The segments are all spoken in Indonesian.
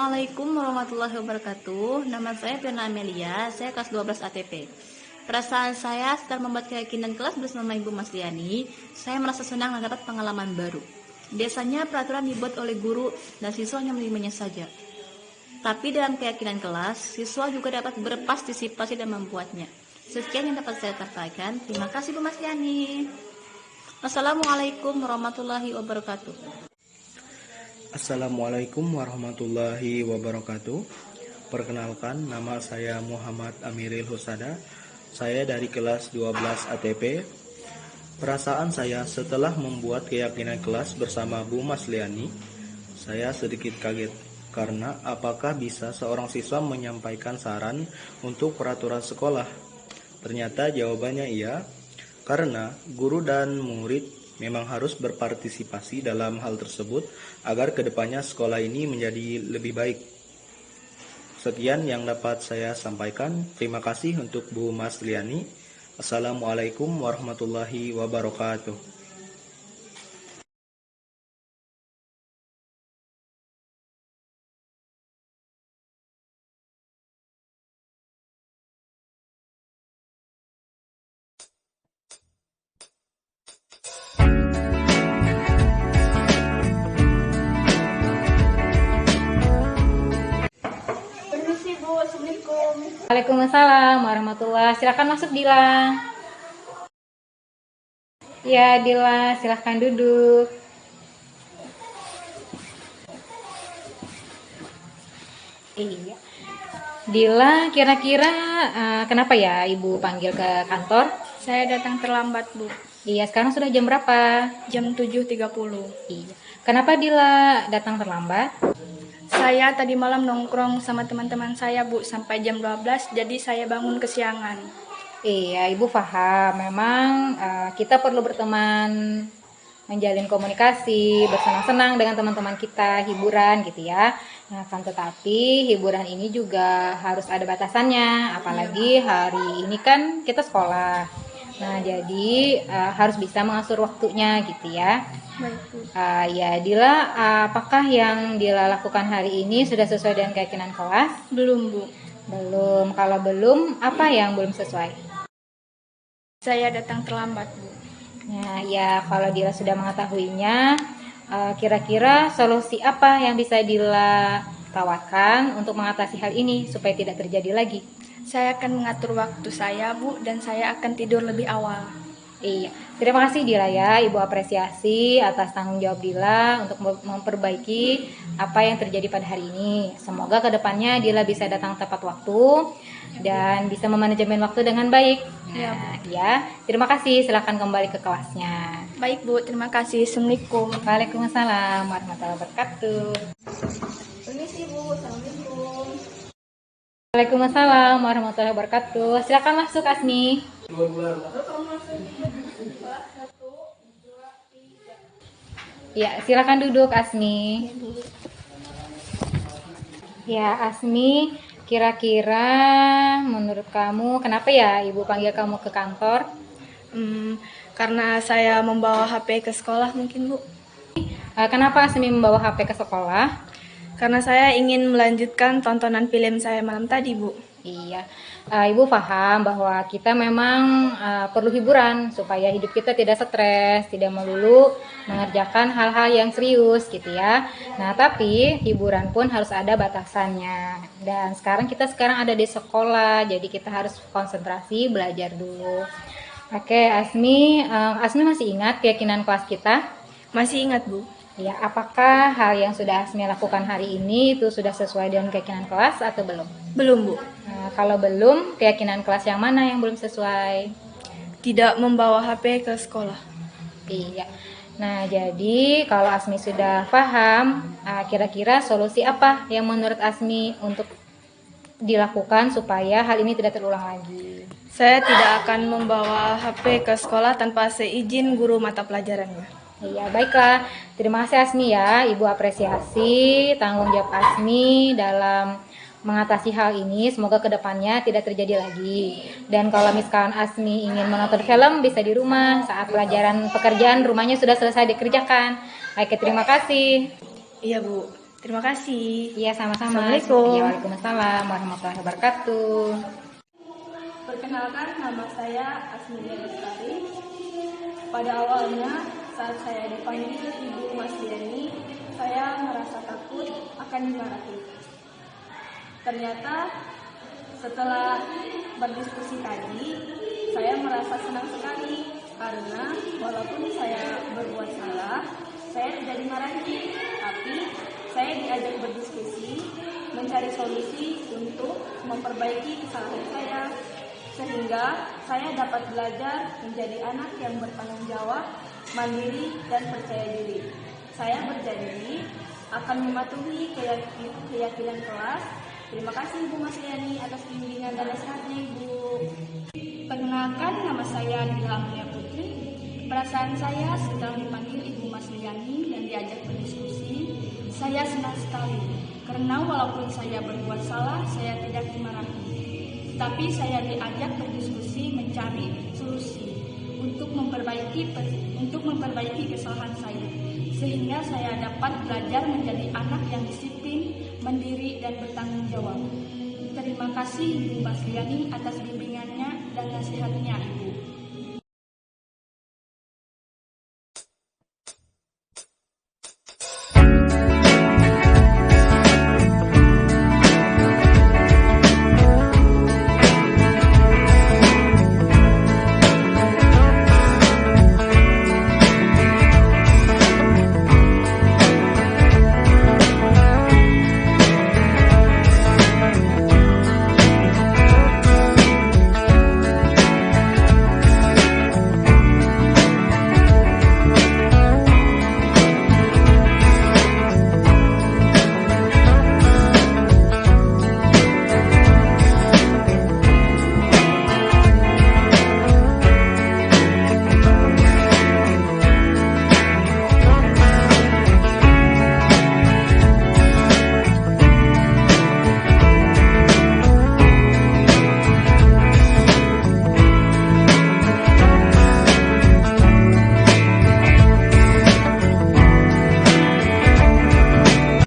Assalamualaikum warahmatullahi wabarakatuh. Nama saya Fiona Amelia, saya kelas 12 ATP. Perasaan saya setelah membuat keyakinan kelas bersama Ibu Masliani, saya merasa senang dan dapat pengalaman baru. Biasanya peraturan dibuat oleh guru dan siswa hanya menerimanya saja. Tapi dalam keyakinan kelas, siswa juga dapat berpartisipasi dan membuatnya. Sekian yang dapat saya sampaikan. Terima kasih Bu Masliani. Assalamualaikum warahmatullahi wabarakatuh. Assalamualaikum warahmatullahi wabarakatuh. Perkenalkan, nama saya Muhammad Amiril Husada. Saya dari kelas 12 ATP. Perasaan saya setelah membuat keyakinan kelas bersama Bu Masliani, saya sedikit kaget karena apakah bisa seorang siswa menyampaikan saran untuk peraturan sekolah? Ternyata jawabannya iya, karena guru dan murid memang harus berpartisipasi dalam hal tersebut agar kedepannya sekolah ini menjadi lebih baik. Sekian yang dapat saya sampaikan. Terima kasih untuk Bu Masliani. Assalamualaikum warahmatullahi wabarakatuh. Permisi Bu, Assalamualaikum. Waalaikumsalam warahmatullahi. Silakan masuk Dila. Ya Dila, silakan duduk. Iya. Dila, kira-kira kenapa ya Ibu panggil ke kantor? Saya datang terlambat, Bu. Iya, sekarang sudah jam berapa? Jam 7.30. Iya. Kenapa Dila datang terlambat? Saya tadi malam nongkrong sama teman-teman saya, Bu, sampai jam 12, jadi saya bangun kesiangan. Iya, Ibu paham. Memang kita perlu berteman, menjalin komunikasi, bersenang-senang dengan teman-teman kita, hiburan gitu ya. Nah, kan tetapi hiburan ini juga harus ada batasannya, apalagi hari ini kan kita sekolah. Nah, jadi harus bisa mengatur waktunya gitu ya. Baik, Bu. Ya, Dila, apakah yang Dila lakukan hari ini sudah sesuai dengan keyakinan kelas? Belum, Bu. Belum. Kalau belum, apa yang belum sesuai? Saya datang terlambat, Bu. Nah, ya kalau Dila sudah mengetahuinya, kira-kira solusi apa yang bisa Dila tawarkan untuk mengatasi hal ini supaya tidak terjadi lagi? Saya akan mengatur waktu saya, Bu, dan saya akan tidur lebih awal. Iya, terima kasih Dila ya, Ibu apresiasi atas tanggung jawab Dila untuk memperbaiki apa yang terjadi pada hari ini. Semoga kedepannya Dila bisa datang tepat waktu dan bisa memanajemen waktu dengan baik. Nah, ya, terima kasih. Silakan kembali ke kelasnya. Baik, Bu. Terima kasih. Assalamualaikum. Waalaikumsalam warahmatullahi wabarakatuh. Permisi Bu, Assalamualaikum. Waalaikumsalam warahmatullahi wabarakatuh. Silakan masuk Asmi. Ya, silakan duduk Asmi. Ya, Asmi, kira-kira menurut kamu kenapa ya Ibu panggil kamu ke kantor? Karena saya membawa HP ke sekolah mungkin, Bu. Kenapa Asmi membawa HP ke sekolah? Karena saya ingin melanjutkan tontonan film saya malam tadi, Bu. Iya, Ibu paham bahwa kita memang perlu hiburan supaya hidup kita tidak stres, tidak melulu mengerjakan hal-hal yang serius gitu ya. Nah, tapi hiburan pun harus ada batasannya. Dan sekarang ada di sekolah, jadi kita harus konsentrasi belajar dulu. Oke, Asmi, Asmi masih ingat keyakinan kelas kita? Masih ingat, Bu? Ya, apakah hal yang sudah Asmi lakukan hari ini itu sudah sesuai dengan keyakinan kelas atau belum? Belum, Bu. Nah, kalau belum, keyakinan kelas yang mana yang belum sesuai? Tidak membawa HP ke sekolah. Iya. Nah, jadi kalau Asmi sudah paham, kira-kira solusi apa yang menurut Asmi untuk dilakukan supaya hal ini tidak terulang lagi? Saya tidak akan membawa HP ke sekolah tanpa seizin guru mata pelajarannya. Iya, baiklah. Terima kasih Asmi ya. Ibu apresiasi tanggung jawab Asmi dalam mengatasi hal ini. Semoga kedepannya tidak terjadi lagi. Dan kalau misalkan Asmi ingin menonton film, bisa di rumah saat pelajaran pekerjaan rumahnya sudah selesai dikerjakan. Baik, terima kasih. Iya, Bu. Terima kasih. Iya, sama-sama. Assalamualaikum. Ya, waalaikumsalam warahmatullahi wabarakatuh. Perkenalkan, nama saya Asmiya Bestari. Pada awalnya, saat saya dipanggil Ibu Masliani, saya merasa takut akan dimarahi. Ternyata, setelah berdiskusi tadi, saya merasa senang sekali karena walaupun saya berbuat salah, saya tidak dimarahi, tapi saya diajak berdiskusi, mencari solusi untuk memperbaiki kesalahan saya, sehingga saya dapat belajar menjadi anak yang bertanggung jawab, mandiri, dan percaya diri. Saya berjanji akan mematuhi keyakinan kelas. Terima kasih Ibu Masliani atas bimbingan dan nasihatnya, Ibu. Perkenalkan, nama saya Dilamia Putri. Perasaan saya setelah dipanggil Ibu Masliani dan diajak berdiskusi, saya senang sekali. Karena walaupun saya berbuat salah, saya tidak dimarahi. Tapi saya diajak berdiskusi mencari solusi untuk memperbaiki kesalahan saya, sehingga saya dapat belajar menjadi anak yang disiplin, mandiri, dan bertanggung jawab. Terima kasih Ibu Masliani atas bimbingannya dan nasihatnya, Ibu.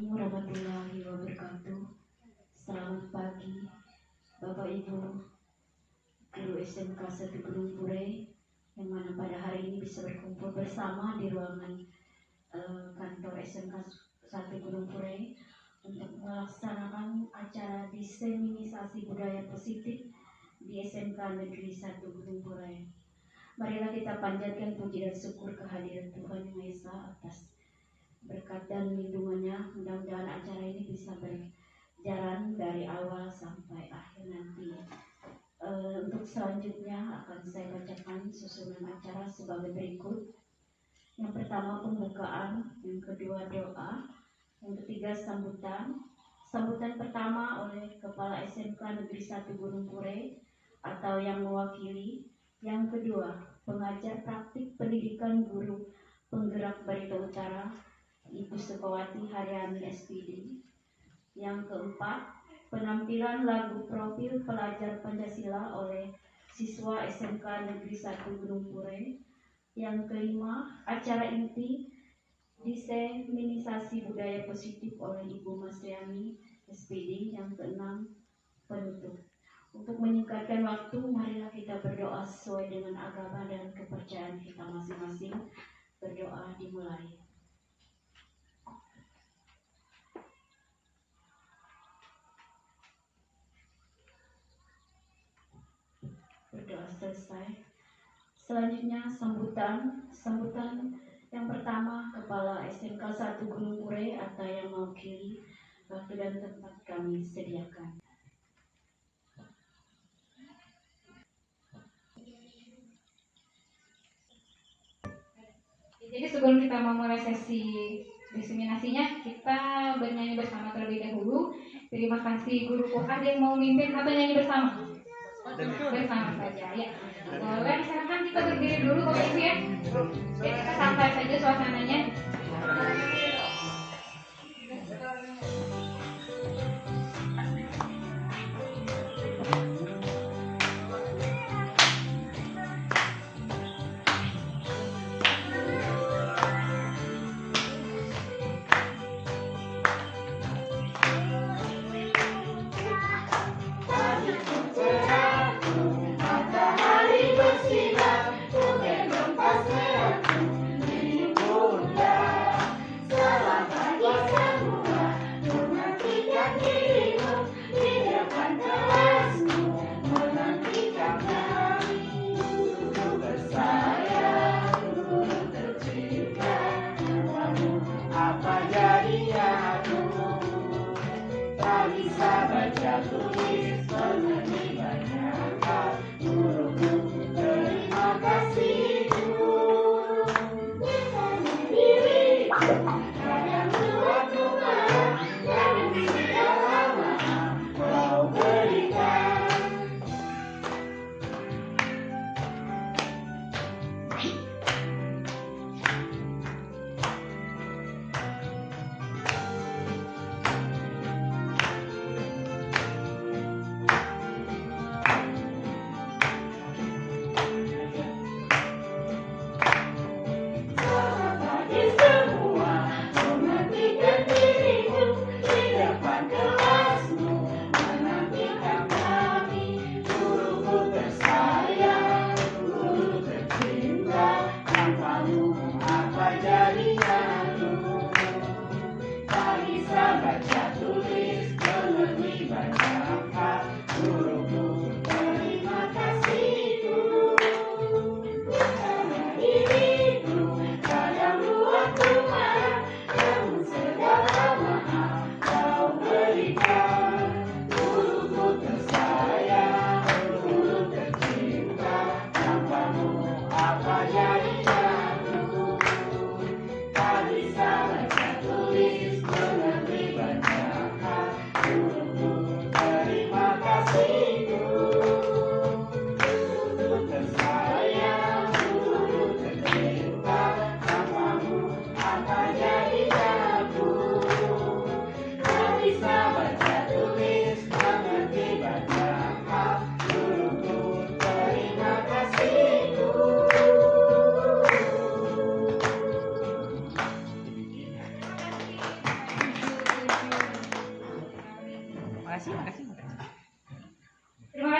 Warahmatullahi wabarakatuh. Selamat pagi Bapak Ibu guru SMK 1 Gunung Purei, yang mana pada hari ini bisa berkumpul bersama di ruangan kantor SMK 1 Gunung Purei untuk melaksanakan acara diseminisasi budaya positif di SMK Negeri 1 Gunung Purei. Marilah kita panjatkan puji dan syukur kehadiran Tuhan Yang Maha Esa atas berkat dan lindungannya. Mudah-mudahan acara ini bisa berjalan dari awal sampai akhir nanti. Untuk selanjutnya akan saya bacakan susunan acara sebagai berikut. Yang pertama pembukaan, yang kedua doa, yang ketiga sambutan. Sambutan pertama oleh Kepala SMK Negeri 1 Gunung Purei atau yang mewakili. Yang kedua pengajar praktik pendidikan guru penggerak Barito Utara, Ibu Sukawati Haryani SPD. Yang keempat, penampilan lagu profil pelajar Pancasila oleh siswa SMK Negeri 1 Gunung Purei. Yang kelima, acara inti diseminisasi budaya positif oleh Ibu Masliani SPD. Yang keenam, penutup. Untuk menyingkatkan waktu, marilah kita berdoa sesuai dengan agama dan kepercayaan kita masing-masing. Berdoa dimulai. Berdoa selesai. Selanjutnya sambutan yang pertama Kepala SMK 1 Gunung Purei atau yang mewakili. Waktu dan tempat kami sediakan. Jadi sebelum kita memulai sesi diseminasinya, kita bernyanyi bersama terlebih dahulu. Terima kasih Guru Fuad yang mau mimpin atau nyanyi bersama? Bersama saja ya. Boleh silakan kita berdiri dulu Bapak Ibu ya. Ya, kita santai saja suasananya.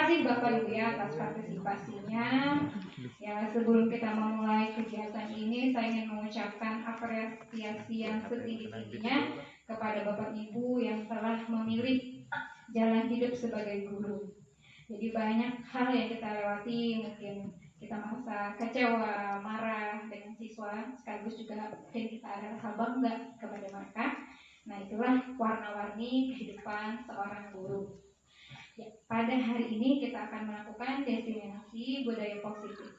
kasih Bapak Ibu ya atas partisipasinya. Ya, sebelum kita memulai kegiatan ini, saya ingin mengucapkan apresiasi yang setinggi-tingginya kepada Bapak Ibu yang telah memilih jalan hidup sebagai guru. Jadi banyak hal yang kita lewati, mungkin kita merasa kecewa, marah dengan siswa, sekaligus juga mungkin kita ada rasa bangga kepada mereka. Nah, itulah warna-warni kehidupan seorang guru. Ya, pada hari ini kita akan melakukan diseminasi budaya positif.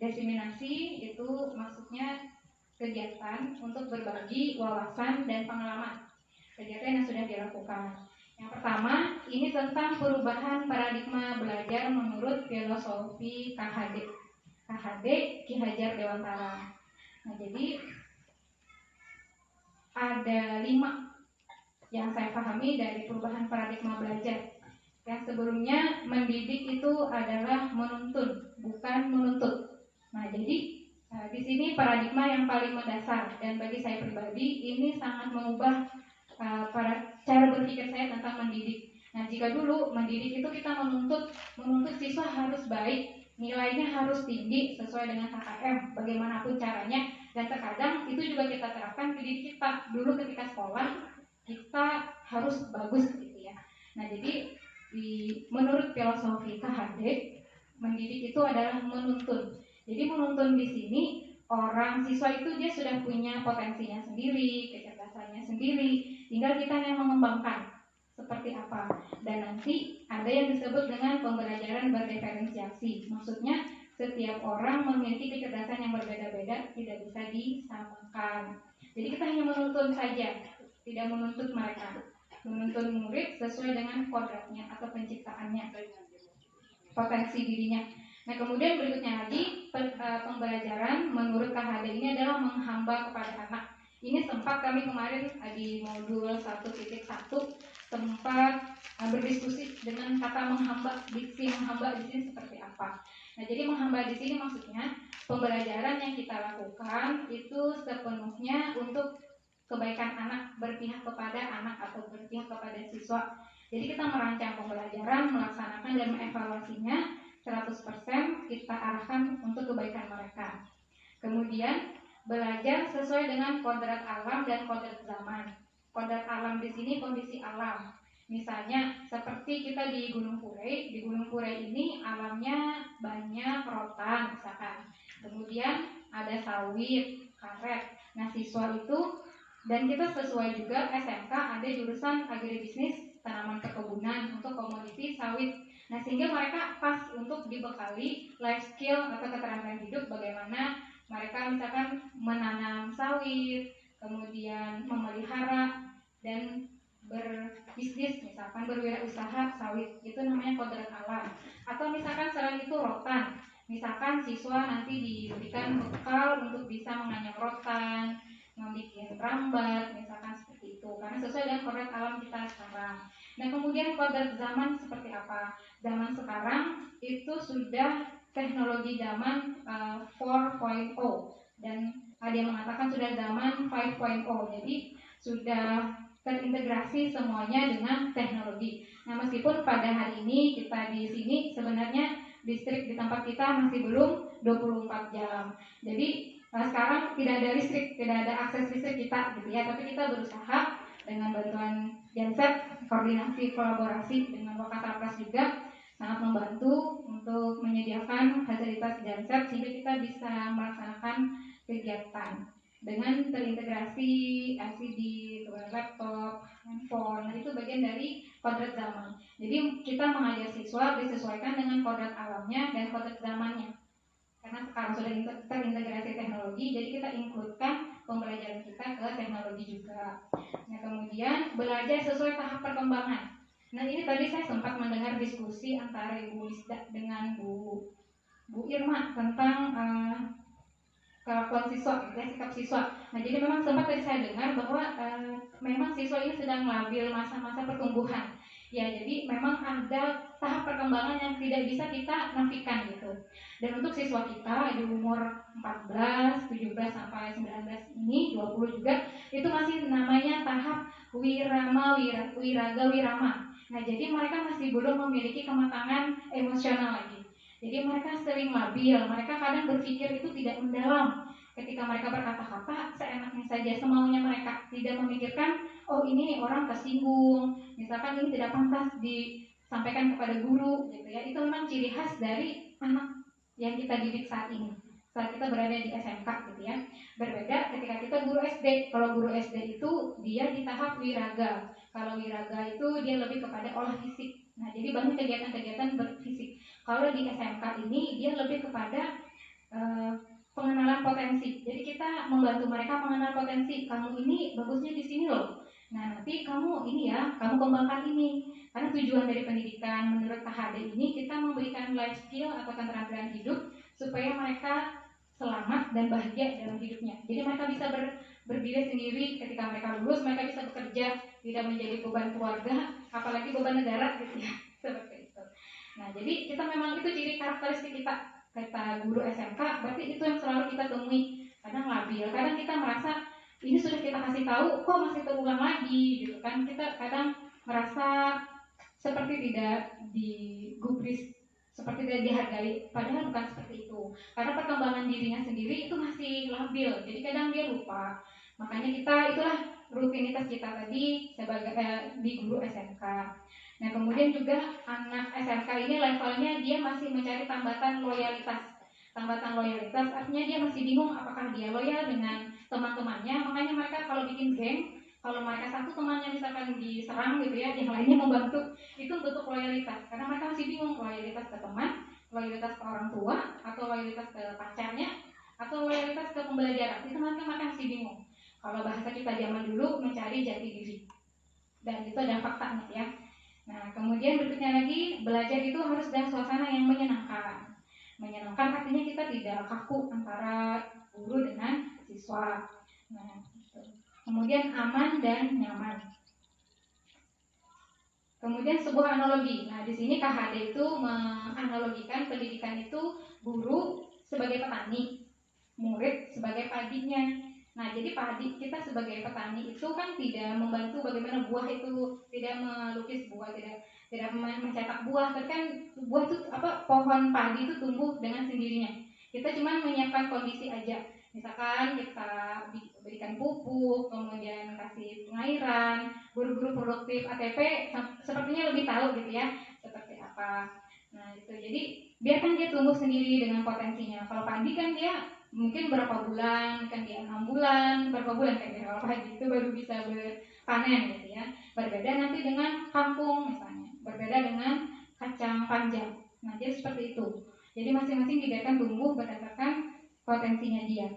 Diseminasi itu maksudnya kegiatan untuk berbagi wawasan dan pengalaman kegiatan yang sudah dilakukan. Yang pertama, ini tentang perubahan paradigma belajar menurut filosofi KHD. KHD Ki Hajar Dewantara. Nah, jadi ada 5 yang saya pahami dari perubahan paradigma belajar. Yang sebelumnya, mendidik itu adalah menuntun, bukan menuntut. Nah, jadi di sini paradigma yang paling mendasar, dan bagi saya pribadi ini sangat mengubah cara berpikir saya tentang mendidik. Nah, jika dulu mendidik itu kita menuntut siswa harus baik, nilainya harus tinggi sesuai dengan KKM, bagaimanapun caranya, dan terkadang itu juga kita terapkan ke diri kita. Dulu ketika sekolah kita harus bagus gitu ya. Nah, jadi menurut filosofi KHD, mendidik itu adalah menuntun. Jadi menuntun di sini orang siswa itu dia sudah punya potensinya sendiri, kecerdasannya sendiri, tinggal kita yang mengembangkan seperti apa. Dan nanti ada yang disebut dengan pembelajaran berdiferensiasi. Maksudnya setiap orang memiliki kecerdasan yang berbeda-beda, tidak bisa disamakan. Jadi kita hanya menuntun saja, tidak menuntut mereka. Menuntun murid sesuai dengan kodratnya atau penciptaannya, potensi dirinya. Nah, kemudian berikutnya lagi pembelajaran menurut KHD ini adalah menghamba kepada anak. Ini sempat kami kemarin di modul 1.1 sempat berdiskusi dengan kata menghamba. Diksi menghamba di sini seperti apa? Nah, jadi menghamba di sini maksudnya pembelajaran yang kita lakukan itu sepenuhnya untuk kebaikan anak, berpihak kepada anak atau berpihak kepada siswa. Jadi kita merancang pembelajaran, melaksanakan dan mengevaluasinya 100% kita arahkan untuk kebaikan mereka. Kemudian belajar sesuai dengan kodrat alam dan kodrat zaman. Kodrat alam di sini kondisi alam. Misalnya seperti kita di Gunung Purei. Di Gunung Purei ini alamnya banyak rotan misalkan. Kemudian ada sawit, karet. Nah, siswa itu, dan kita sesuai juga SMK ada jurusan agribisnis tanaman perkebunan untuk komoditi sawit. Nah, sehingga mereka pas untuk dibekali life skill atau keterampilan hidup bagaimana mereka misalkan menanam sawit, kemudian memelihara dan berbisnis, misalkan berwirausaha sawit, itu namanya kodrat alam. Atau misalkan selain itu rotan, misalkan siswa nanti diberikan bekal untuk bisa menganyam rotan, membuat rambat, misalkan seperti itu, karena sesuai dengan kodrat alam kita sekarang. Nah, kemudian kodrat zaman seperti apa? Zaman sekarang itu sudah teknologi zaman 4.0 dan ada yang mengatakan sudah zaman 5.0. Jadi sudah terintegrasi semuanya dengan teknologi. Nah, meskipun pada hari ini kita di sini sebenarnya listrik di tempat kita masih belum 24 jam. Jadi sekarang tidak ada listrik, tidak ada akses listrik kita gitu ya, tapi kita berusaha dengan bantuan Genset, koordinasi kolaborasi dengan Wakasapras juga sangat membantu untuk menyediakan fasilitas Genset sehingga kita bisa melaksanakan kegiatan dengan terintegrasi LCD, kemudian laptop, handphone. Nah, itu bagian dari kodrat zaman. Jadi kita mengajar siswa disesuaikan dengan kodrat alamnya dan kodrat zamannya. Karena sekarang sudah terintegrasi teknologi, jadi kita include-kan pembelajaran kita ke teknologi juga. Nah, kemudian belajar sesuai tahap perkembangan. Nah, ini tadi saya sempat mendengar diskusi antara Ibu Wisda dengan Bu Irma tentang kelakuan siswa, ya, sikap siswa. Nah, jadi memang sempat tadi saya dengar bahwa memang siswa ini sedang labil masa-masa pertumbuhan. Ya, jadi memang ada tahap perkembangan yang tidak bisa kita nafikan gitu. Dan untuk siswa kita di umur 14, 17 sampai 19 ini, 20 juga, itu masih namanya tahap wiraga wirama. Nah, jadi mereka masih belum memiliki kematangan emosional lagi. Jadi mereka sering labil, mereka kadang berpikir itu tidak mendalam. Ketika mereka berkata-kata seenaknya saja, semaunya mereka, tidak memikirkan, oh ini orang tersinggung, misalkan ini tidak pantas disampaikan kepada guru, gitu ya. Itu memang ciri khas dari anak yang kita didik saat ini, saat kita berada di SMK, gitu ya. Berbeda ketika kita guru SD. Kalau guru SD itu dia di tahap wiraga. Kalau wiraga itu dia lebih kepada olah fisik. Nah, jadi banyak kegiatan-kegiatan berfisik. Kalau di SMK ini dia lebih kepada pengenalan potensi. Jadi kita membantu mereka mengenal potensi. Kamu ini bagusnya di sini loh. Nah, nanti kamu ini ya, kamu kembangkan ini. Karena tujuan dari pendidikan menurut KHD ini kita memberikan life skill atau keterampilan hidup supaya mereka selamat dan bahagia dalam hidupnya. Jadi mereka bisa berdiri sendiri ketika mereka lulus, mereka bisa bekerja, tidak menjadi beban keluarga, apalagi beban negara gitu ya. Seperti itu. Nah, jadi kita memang itu ciri karakteristik kita. Kata guru SMK, berarti itu yang selalu kita temui. Kadang labil, kadang kita merasa ini sudah kita kasih tahu, kok masih terulang lagi, gitu kan? Kita kadang merasa seperti tidak digubris, seperti tidak dihargai, padahal bukan seperti itu. Karena perkembangan dirinya sendiri itu masih labil, jadi kadang dia lupa. Makanya kita itulah rutinitas kita tadi sebagai di guru SMK. Nah, kemudian juga anak SMK ini levelnya dia masih mencari tambatan loyalitas. Tambatan loyalitas artinya dia masih bingung apakah dia loyal dengan teman-temannya. Makanya mereka kalau bikin geng, kalau mereka satu temannya misalkan diserang gitu ya, yang lainnya membantu, itu bentuk loyalitas. Karena mereka masih bingung loyalitas ke teman, loyalitas ke orang tua, atau loyalitas ke pacarnya, atau loyalitas ke pembelajaran. Itu mereka masih bingung. Kalau bahasa kita zaman dulu mencari jati diri. Dan itu ada faktanya ya. Nah, kemudian berikutnya lagi, belajar itu harus dalam suasana yang menyenangkan. Menyenangkan artinya kita tidak kaku antara guru dengan siswa. Nah, gitu. Kemudian aman dan nyaman. Kemudian sebuah analogi. Nah, di sini KHD itu menganalogikan pendidikan itu guru sebagai petani, murid sebagai padinya. Nah, jadi padi kita sebagai petani itu kan tidak membantu bagaimana buah itu, tidak melukis buah, tidak mencetak buah, tapi kan buah itu pohon padi itu tumbuh dengan sendirinya. Kita cuma menyiapkan kondisi aja. Misalkan kita berikan pupuk, kemudian kasih pengairan, guru-guru produktif ATP sepertinya lebih tahu gitu ya, seperti apa. Nah, itu jadi biarkan dia tumbuh sendiri dengan potensinya. Kalau padi kan dia mungkin berapa bulan, kan dia 6 bulan, berapa bulan kan dia kalau padi itu baru bisa berpanen gitu ya. Berbeda nanti dengan kangkung misalnya, berbeda dengan kacang panjang. Nah, jadi seperti itu. Jadi masing-masing dibiarkan tumbuh berdasarkan potensinya dia.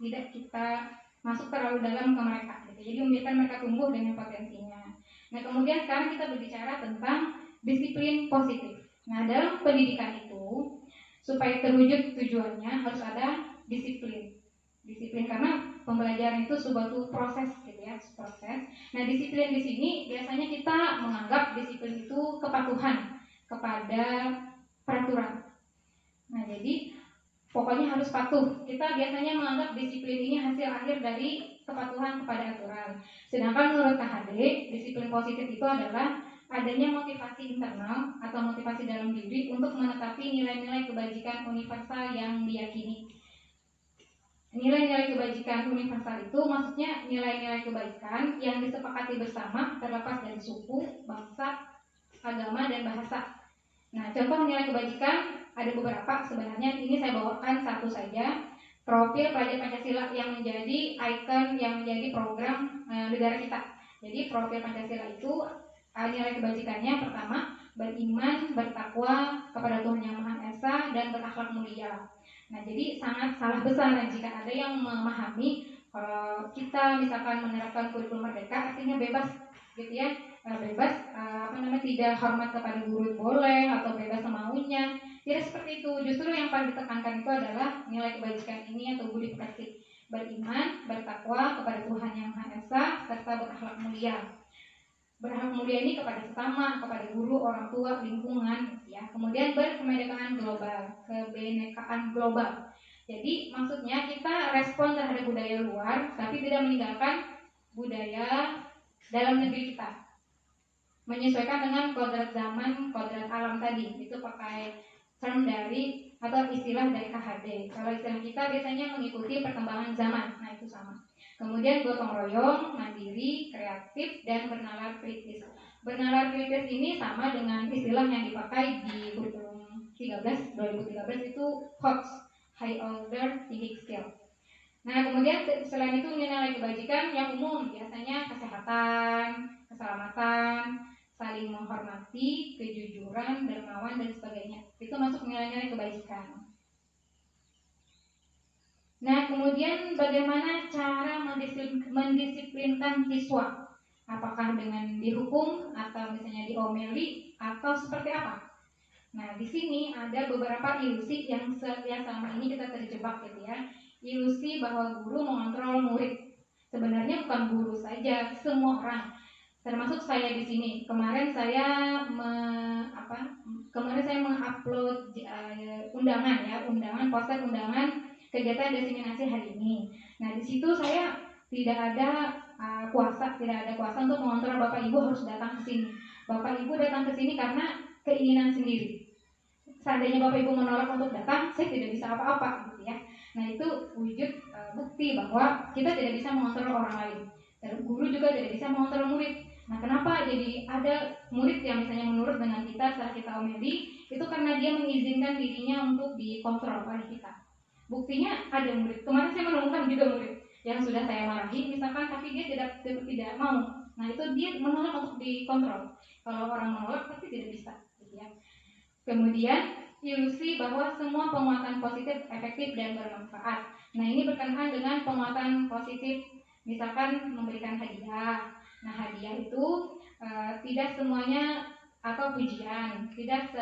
Tidak kita masuk terlalu dalam ke mereka gitu. Jadi membiarkan mereka tumbuh dengan potensinya. Nah, kemudian sekarang kita berbicara tentang disiplin positif. Nah, dalam pendidikan itu supaya terwujud tujuannya harus ada disiplin. Disiplin karena pembelajaran itu suatu proses gitu ya, proses. Nah, disiplin di sini biasanya kita menganggap disiplin itu kepatuhan kepada peraturan. Nah, jadi pokoknya harus patuh. Kita biasanya menganggap disiplin ini hasil akhir dari kepatuhan kepada aturan. Sedangkan menurut KHD, disiplin positif itu adalah adanya motivasi internal atau motivasi dalam diri untuk menetapi nilai-nilai kebajikan universal yang diyakini. Nilai-nilai kebajikan universal itu maksudnya nilai-nilai kebaikan yang disepakati bersama terlepas dari suku, bangsa, agama, dan bahasa. Nah, contoh nilai kebajikan ada beberapa sebenarnya, ini saya bawakan satu saja. Profil pelajar Pancasila yang menjadi ikon, yang menjadi program negara kita. Jadi profil Pancasila itu nilai kebajikannya pertama, beriman, bertakwa kepada Tuhan Yang Maha Esa, dan berakhlak mulia. Nah, jadi sangat salah besar jika ada yang memahami kalau kita misalkan menerapkan kurikulum merdeka artinya bebas gitu ya, bebas tidak hormat kepada guru boleh atau bebas semaunya. Tidak seperti itu. Justru yang paling ditekankan itu adalah nilai kebajikan ini atau budi pekerti, beriman, bertakwa kepada Tuhan Yang Maha Esa, serta berakhlak mulia. Berakhlak mulia ini kepada sesama, kepada guru, orang tua, lingkungan, ya. Kemudian berkemerdekaan global, kebinekaan global. Jadi maksudnya kita respon terhadap budaya luar, tapi tidak meninggalkan budaya dalam negeri kita. menyesuaikan dengan kodrat zaman, kodrat alam tadi. Itu pakai term dari atau istilah dari KHD. Kalau istilah kita biasanya mengikuti perkembangan zaman. Nah, itu sama. Kemudian gotong royong, mandiri, kreatif, dan bernalar kritis. Bernalar kritis ini sama dengan istilah yang dipakai di kurikulum 2013 itu HOTS, High Order Civic Skill. Nah, kemudian selain itu nilai kebajikan yang umum, biasanya kesehatan, keselamatan, saling menghormati, kejujuran, dermawan, dan sebagainya. Itu masuk nilai-nilai kebajikan. Nah, kemudian bagaimana cara mendisiplinkan siswa? Apakah dengan dihukum atau misalnya diomeli atau seperti apa? Nah, di sini ada beberapa ilusi yang selama ini kita terjebak gitu ya. Ilusi bahwa guru mengontrol murid. Sebenarnya bukan guru saja, semua orang. Termasuk saya di sini. Kemarin saya mengupload undangan poster undangan kegiatan diseminasi hari ini. Nah, di situ saya tidak ada kuasa untuk mengontrol Bapak Ibu harus datang ke sini. Bapak Ibu datang ke sini karena keinginan sendiri. Seandainya Bapak Ibu menolak untuk datang, saya tidak bisa apa-apa gitu ya. Nah, itu wujud bukti bahwa kita tidak bisa mengontrol orang lain. Dan guru juga tidak bisa mengontrol murid. Nah, kenapa jadi ada murid yang misalnya menurut dengan kita setelah kita omeli, itu karena dia mengizinkan dirinya untuk dikontrol oleh kita. Buktinya ada murid. Kemarin saya menemukan juga murid yang sudah saya marahi, misalkan, tapi dia tidak mau. Nah, itu dia menolak untuk dikontrol. Kalau orang menolak pasti tidak bisa, gitu ya. Kemudian ilusi bahwa semua penguatan positif efektif dan bermanfaat. Nah, ini berkenaan dengan penguatan positif, misalkan memberikan hadiah. Nah, hadiah itu tidak semuanya atau pujian, tidak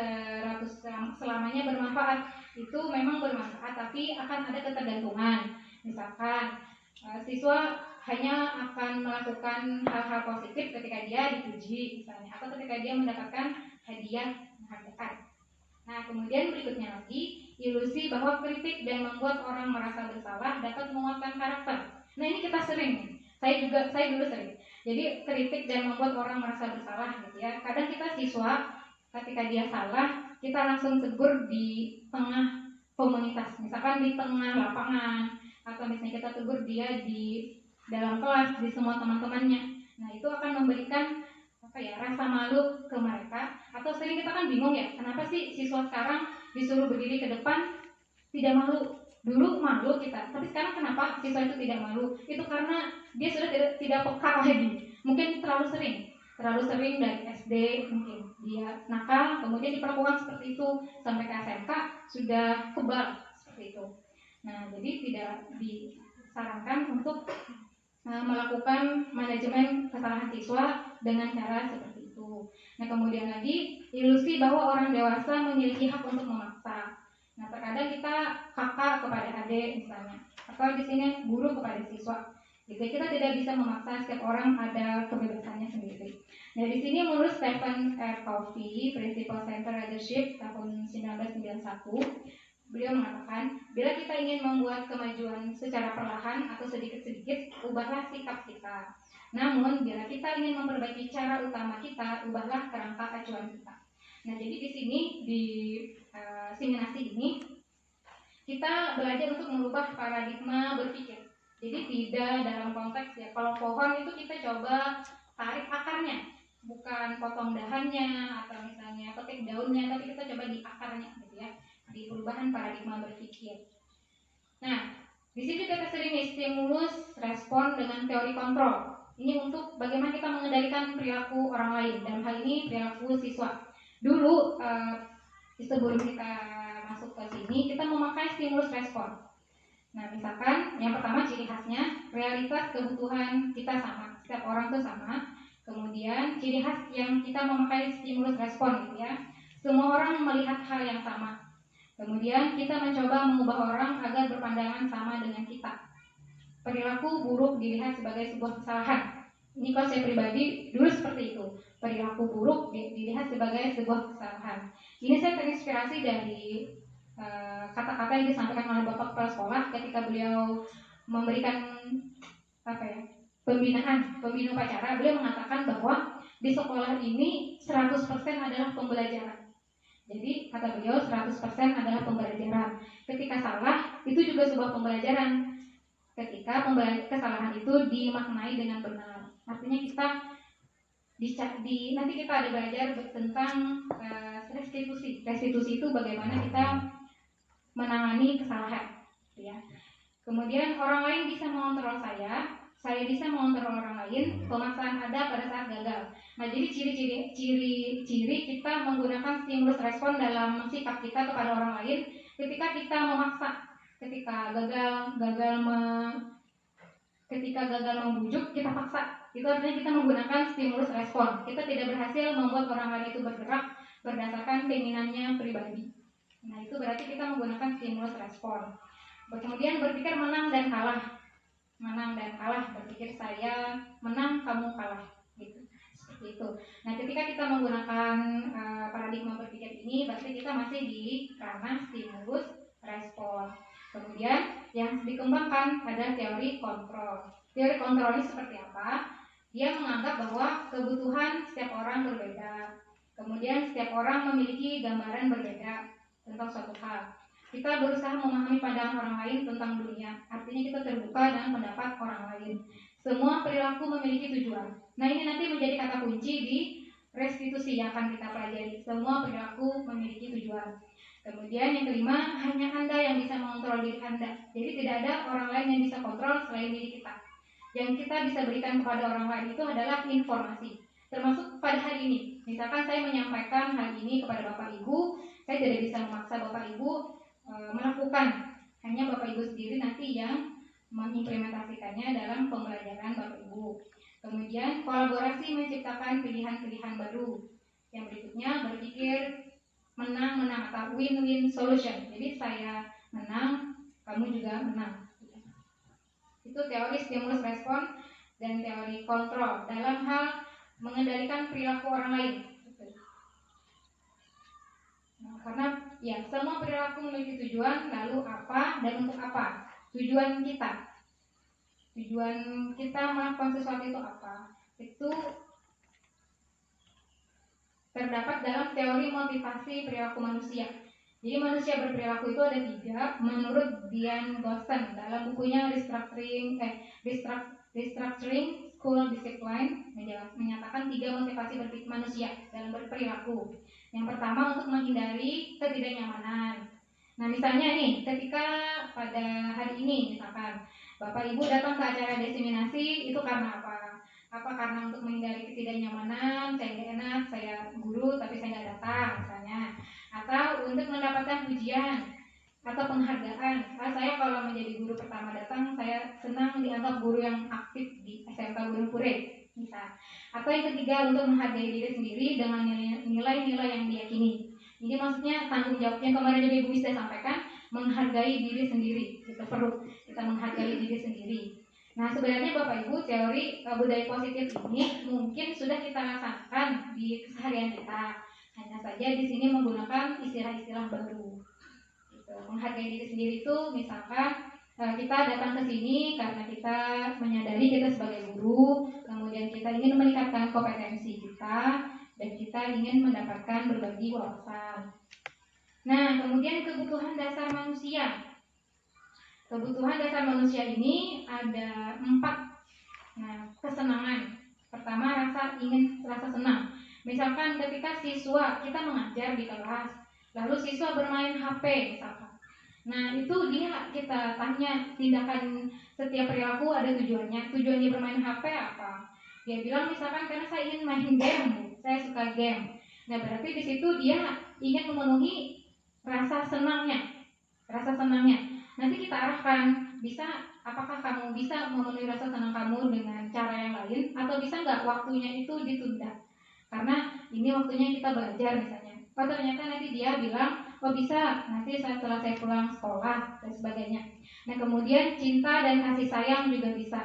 selamanya bermanfaat. Itu memang bermanfaat, tapi akan ada ketergantungan. Misalkan siswa hanya akan melakukan hal-hal positif ketika dia dipuji misalnya, atau ketika dia mendapatkan hadiah penghargaan. Nah, kemudian berikutnya lagi, ilusi bahwa kritik dan membuat orang merasa bersalah dapat menguatkan karakter. Nah, ini kita sering, saya dulu sering. Jadi kritik dan membuat orang merasa bersalah gitu ya. Kadang kita siswa ketika dia salah, kita langsung tegur di tengah komunitas, misalkan di tengah lapangan, atau misalnya kita tegur dia di dalam kelas, di semua teman-temannya. Nah, itu akan memberikan rasa malu ke mereka. Atau sering kita kan bingung ya, kenapa sih siswa sekarang disuruh berdiri ke depan tidak malu? Dulu malu kita, tapi sekarang kenapa siswa itu tidak malu? Itu karena dia sudah tidak peka lagi. Mungkin terlalu sering dari SD mungkin dia nakal, kemudian diperlakukan seperti itu sampai ke SMK sudah kebal seperti itu. Nah, jadi tidak disarankan untuk melakukan manajemen kesalahan siswa dengan cara seperti itu. Nah, kemudian lagi ilusi bahwa orang dewasa memiliki hak untuk memaksa. Nah, terkadang kita kakak kepada adik misalnya, atau di sini guru kepada siswa. Jadi kita tidak bisa memaksa, setiap orang ada kebebasannya sendiri. Nah, di sini menurut Stephen R. Covey, Principle Center Leadership tahun 1991, beliau mengatakan, bila kita ingin membuat kemajuan secara perlahan atau sedikit-sedikit, ubahlah sikap kita. Namun, bila kita ingin memperbaiki cara utama kita, ubahlah kerangka acuan kita. Nah, jadi di sini di seminasi ini kita belajar untuk merubah paradigma berpikir. Jadi tidak dalam konteks ya, kalau pohon itu kita coba tarik akarnya, bukan potong dahannya atau misalnya petik daunnya, tapi kita coba di akarnya gitu ya, di perubahan paradigma berpikir. Nah, di sini kita sering stimulus respon dengan teori kontrol. Ini untuk bagaimana kita mengendalikan perilaku orang lain, dalam hal ini perilaku siswa. Dulu sebelum kita masuk ke sini, kita memakai stimulus respon. Nah, misalkan yang pertama ciri khasnya realitas kebutuhan kita sama, setiap orang tuh sama. Kemudian ciri khas yang kita memakai stimulus respon gitu ya, semua orang melihat hal yang sama. Kemudian kita mencoba mengubah orang agar berpandangan sama dengan kita. Perilaku buruk dilihat sebagai sebuah kesalahan. Ini kalau saya pribadi dulu seperti itu. Perilaku buruk dilihat sebagai sebuah kesalahan. Ini saya terinspirasi dari kata-kata yang disampaikan oleh Bapak Kepala Sekolah ketika beliau memberikan pembina upacara. Beliau mengatakan bahwa di sekolah ini 100% adalah pembelajaran. Jadi kata beliau 100% adalah pembelajaran. Ketika salah itu juga sebuah pembelajaran. Ketika kesalahan itu dimaknai dengan benar. Artinya kita nanti kita ada belajar tentang restitusi. Restitusi itu bagaimana kita menangani kesalahan, ya. Kemudian orang lain bisa mengontrol saya bisa mengontrol orang lain, pemaksaan ada pada saat gagal. Nah, jadi ciri-ciri kita menggunakan stimulus respon dalam sikap kita kepada orang lain ketika kita memaksa, ketika gagal membujuk, kita paksa. Itu artinya kita menggunakan stimulus respon. Kita tidak berhasil membuat orang lain itu bergerak berdasarkan keinginannya pribadi. Nah, itu berarti kita menggunakan stimulus respon. Kemudian berpikir menang dan kalah. Berpikir saya menang, kamu kalah, gitu. Seperti itu. Nah, ketika kita menggunakan paradigma berpikir ini, berarti kita masih di ranah stimulus respon. Kemudian yang dikembangkan ada teori kontrol. Teori kontrol ini seperti apa? Dia menganggap bahwa kebutuhan setiap orang berbeda. Kemudian setiap orang memiliki gambaran berbeda tentang suatu hal. Kita berusaha memahami pandangan orang lain tentang dunia. Artinya kita terbuka dengan pendapat orang lain. Semua perilaku memiliki tujuan. Nah, ini nanti menjadi kata kunci di restitusi yang akan kita pelajari. Semua perilaku memiliki tujuan. Kemudian yang kelima, hanya Anda yang bisa mengontrol diri Anda. Jadi tidak ada orang lain yang bisa kontrol selain diri kita. Yang kita bisa berikan kepada orang lain itu adalah informasi. Termasuk pada hari ini. Misalkan saya menyampaikan hal ini kepada Bapak Ibu, saya tidak bisa memaksa Bapak Ibu melakukan. Hanya Bapak Ibu sendiri nanti yang mengimplementasikannya dalam pembelajaran Bapak Ibu. Kemudian kolaborasi menciptakan pilihan-pilihan baru. Yang berikutnya berpikir menang-menang atau win-win solution. Jadi saya menang, kamu juga menang. Itu teori stimulus respon dan teori kontrol dalam hal mengendalikan perilaku orang lain. Nah, karena ya semua perilaku memiliki tujuan, lalu apa dan untuk apa? Tujuan kita melakukan sesuatu itu apa? Itu terdapat dalam teori motivasi perilaku manusia. Jadi manusia berperilaku itu ada 3 menurut Diane Gosson dalam bukunya Restructuring School Discipline menyatakan 3 motivasi manusia dalam berperilaku. Yang pertama untuk menghindari ketidaknyamanan. Nah, misalnya nih, ketika pada hari ini misalkan Bapak Ibu datang ke acara diseminasi itu karena apa? Apa karena untuk menghindari ketidaknyamanan, saya nggak enak, saya guru tapi saya nggak datang misalnya, atau untuk mendapatkan pujian atau penghargaan. Saya kalau menjadi guru pertama datang, saya senang dianggap guru yang aktif di SMK Gunung Purway, misal. Atau yang ketiga untuk menghargai diri sendiri dengan nilai-nilai yang diyakini. Jadi maksudnya tanggung jawab yang kemarin Ibu sudah sampaikan, menghargai diri sendiri. Kita perlu kita menghargai diri sendiri. Nah, sebenarnya Bapak Ibu, teori budaya positif ini mungkin sudah kita rasakan di keseharian kita. Hanya saja di sini menggunakan istilah-istilah baru. Gitu. Menghargai diri sendiri itu misalkan kita datang ke sini karena kita menyadari kita sebagai guru, kemudian kita ingin meningkatkan kompetensi kita dan kita ingin mendapatkan berbagi wawasan. Nah, kemudian kebutuhan dasar manusia. Kebutuhan dasar manusia ini ada 4. Nah, kesenangan. Pertama, rasa senang. Misalkan ketika siswa kita mengajar di kelas, lalu siswa bermain HP misalkan. Nah, itu kita tanya tindakan setiap perilaku ada tujuannya. Tujuannya bermain HP apa? Dia bilang misalkan karena saya ingin main game, saya suka game. Nah, berarti di situ dia ingin memenuhi rasa senangnya. Nanti kita arahkan, apakah kamu bisa memenuhi rasa senang kamu dengan cara yang lain, atau bisa nggak waktunya itu ditunda? Karena ini waktunya kita belajar misalnya. Oh, ternyata nanti dia bilang, oh bisa, nanti setelah saya pulang sekolah dan sebagainya. Nah, kemudian cinta dan kasih sayang juga bisa.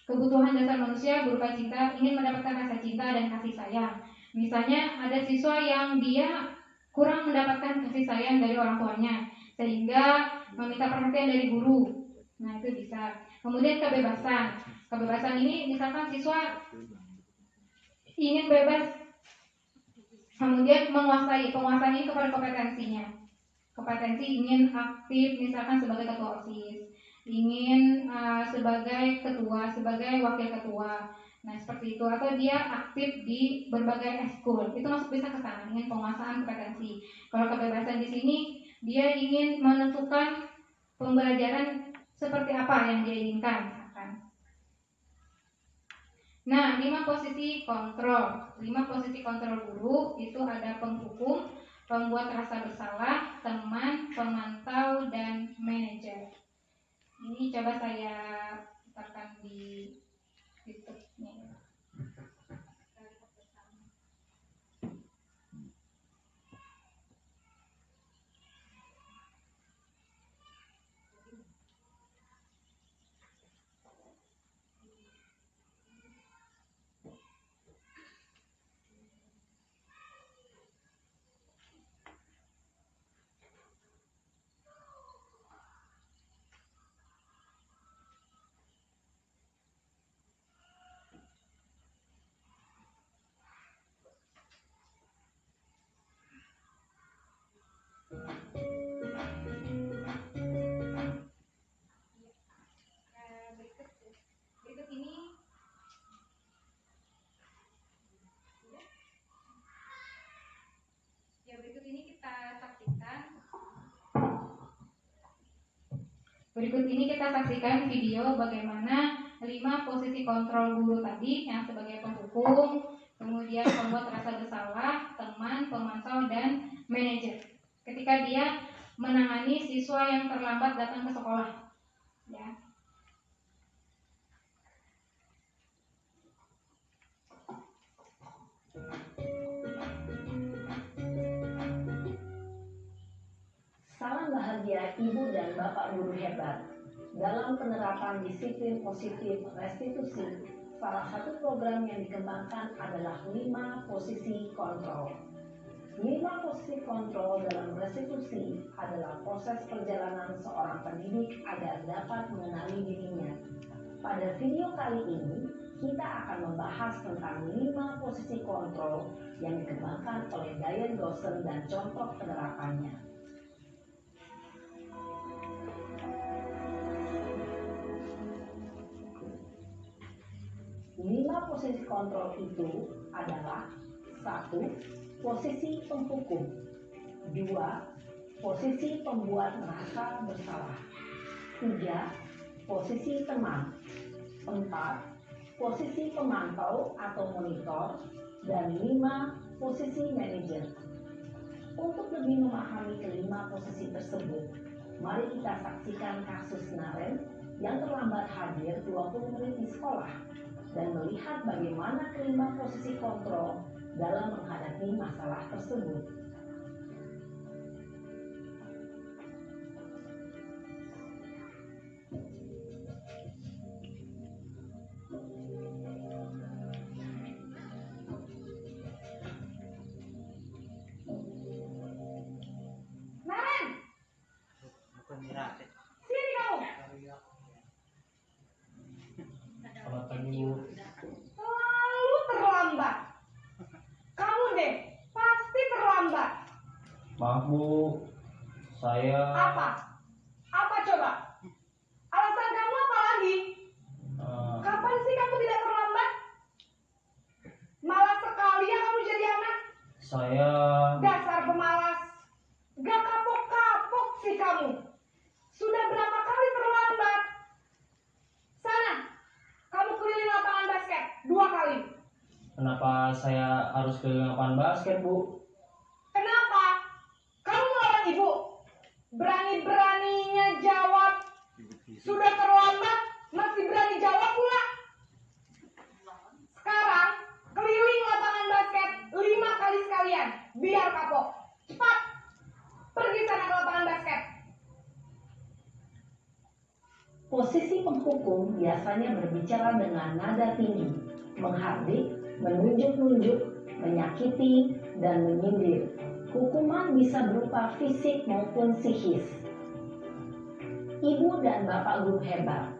Kebutuhan dasar manusia berupa cinta, ingin mendapatkan rasa cinta dan kasih sayang. Misalnya ada siswa yang dia kurang mendapatkan kasih sayang dari orang tuanya, sehingga meminta perhatian dari guru. Nah, itu bisa. Kemudian kebebasan. Kebebasan ini misalkan siswa ingin bebas, kemudian penguasaan ini kepada kompetensinya. Kompetensi ingin aktif misalkan sebagai ketua OSIS, ingin sebagai ketua, sebagai wakil ketua. Nah, seperti itu, atau dia aktif di berbagai ekskul. Itu masuk bisa ke sana, ingin penguasaan kompetensi. Kalau kebebasan di sini dia ingin menentukan pembelajaran seperti apa yang dia inginkan misalkan. Nah, 5 posisi kontrol. 5 posisi kontrol guru itu ada penghukum, pembuat rasa bersalah, teman, pemantau, dan manajer. Ini coba saya putarkan di YouTube-nya. Berikut ini kita saksikan video bagaimana 5 posisi kontrol guru tadi yang sebagai penghukum, kemudian pembuat rasa bersalah, teman, pemantau, dan manajer. Ketika dia menangani siswa yang terlambat datang ke sekolah, ya. Salam bahagia Ibu dan Bapak guru hebat. Dalam penerapan disiplin positif restitusi, salah satu program yang dikembangkan adalah 5 posisi kontrol. 5 posisi kontrol dalam restitusi adalah proses perjalanan seorang pendidik agar dapat mengenali dirinya. Pada video kali ini, kita akan membahas tentang 5 posisi kontrol yang dikembangkan oleh Diane Dawson dan contoh penerapannya. 5 posisi kontrol itu adalah 1. Posisi penghukum, 2. Posisi pembuat merasa bersalah, 3. Posisi teman, 4. Posisi pemantau atau monitor, dan 5. Posisi manajer. Untuk lebih memahami kelima posisi tersebut, mari kita saksikan kasus Naren yang terlambat hadir 20 menit di sekolah dan melihat bagaimana kelima posisi kontrol dalam menghadapi masalah tersebut. Naren, sini kamu. Selamat pagi, Bu. Selalu terlambat. Kamu deh, pasti terlambat. Maaf, Bu. Saya Apa? Apa coba? Alasan kamu apa lagi? Kapan sih kamu tidak terlambat? Malas sekali ya kamu jadi anak. saya Dasar pemalas. Gak kapok-kapok sih kamu. Sudah berapa kali terlambat? Sana, kamu keliling lapangan basket 2 kali. Kenapa saya harus ke lapangan basket, Bu? Kenapa? Kamu melawan ibu. Berani-beraninya jawab. Sudah terlambat, masih berani jawab pula. Sekarang, keliling lapangan basket 5 kali sekalian. Biar kapok. Cepat. Pergi sana ke lapangan basket. Posisi penghukum biasanya berbicara dengan nada tinggi, menghardik, menunjuk-nunjuk, menyakiti, dan menyindir. Hukuman bisa berupa fisik maupun psikis. Ibu dan Bapak guru hebat,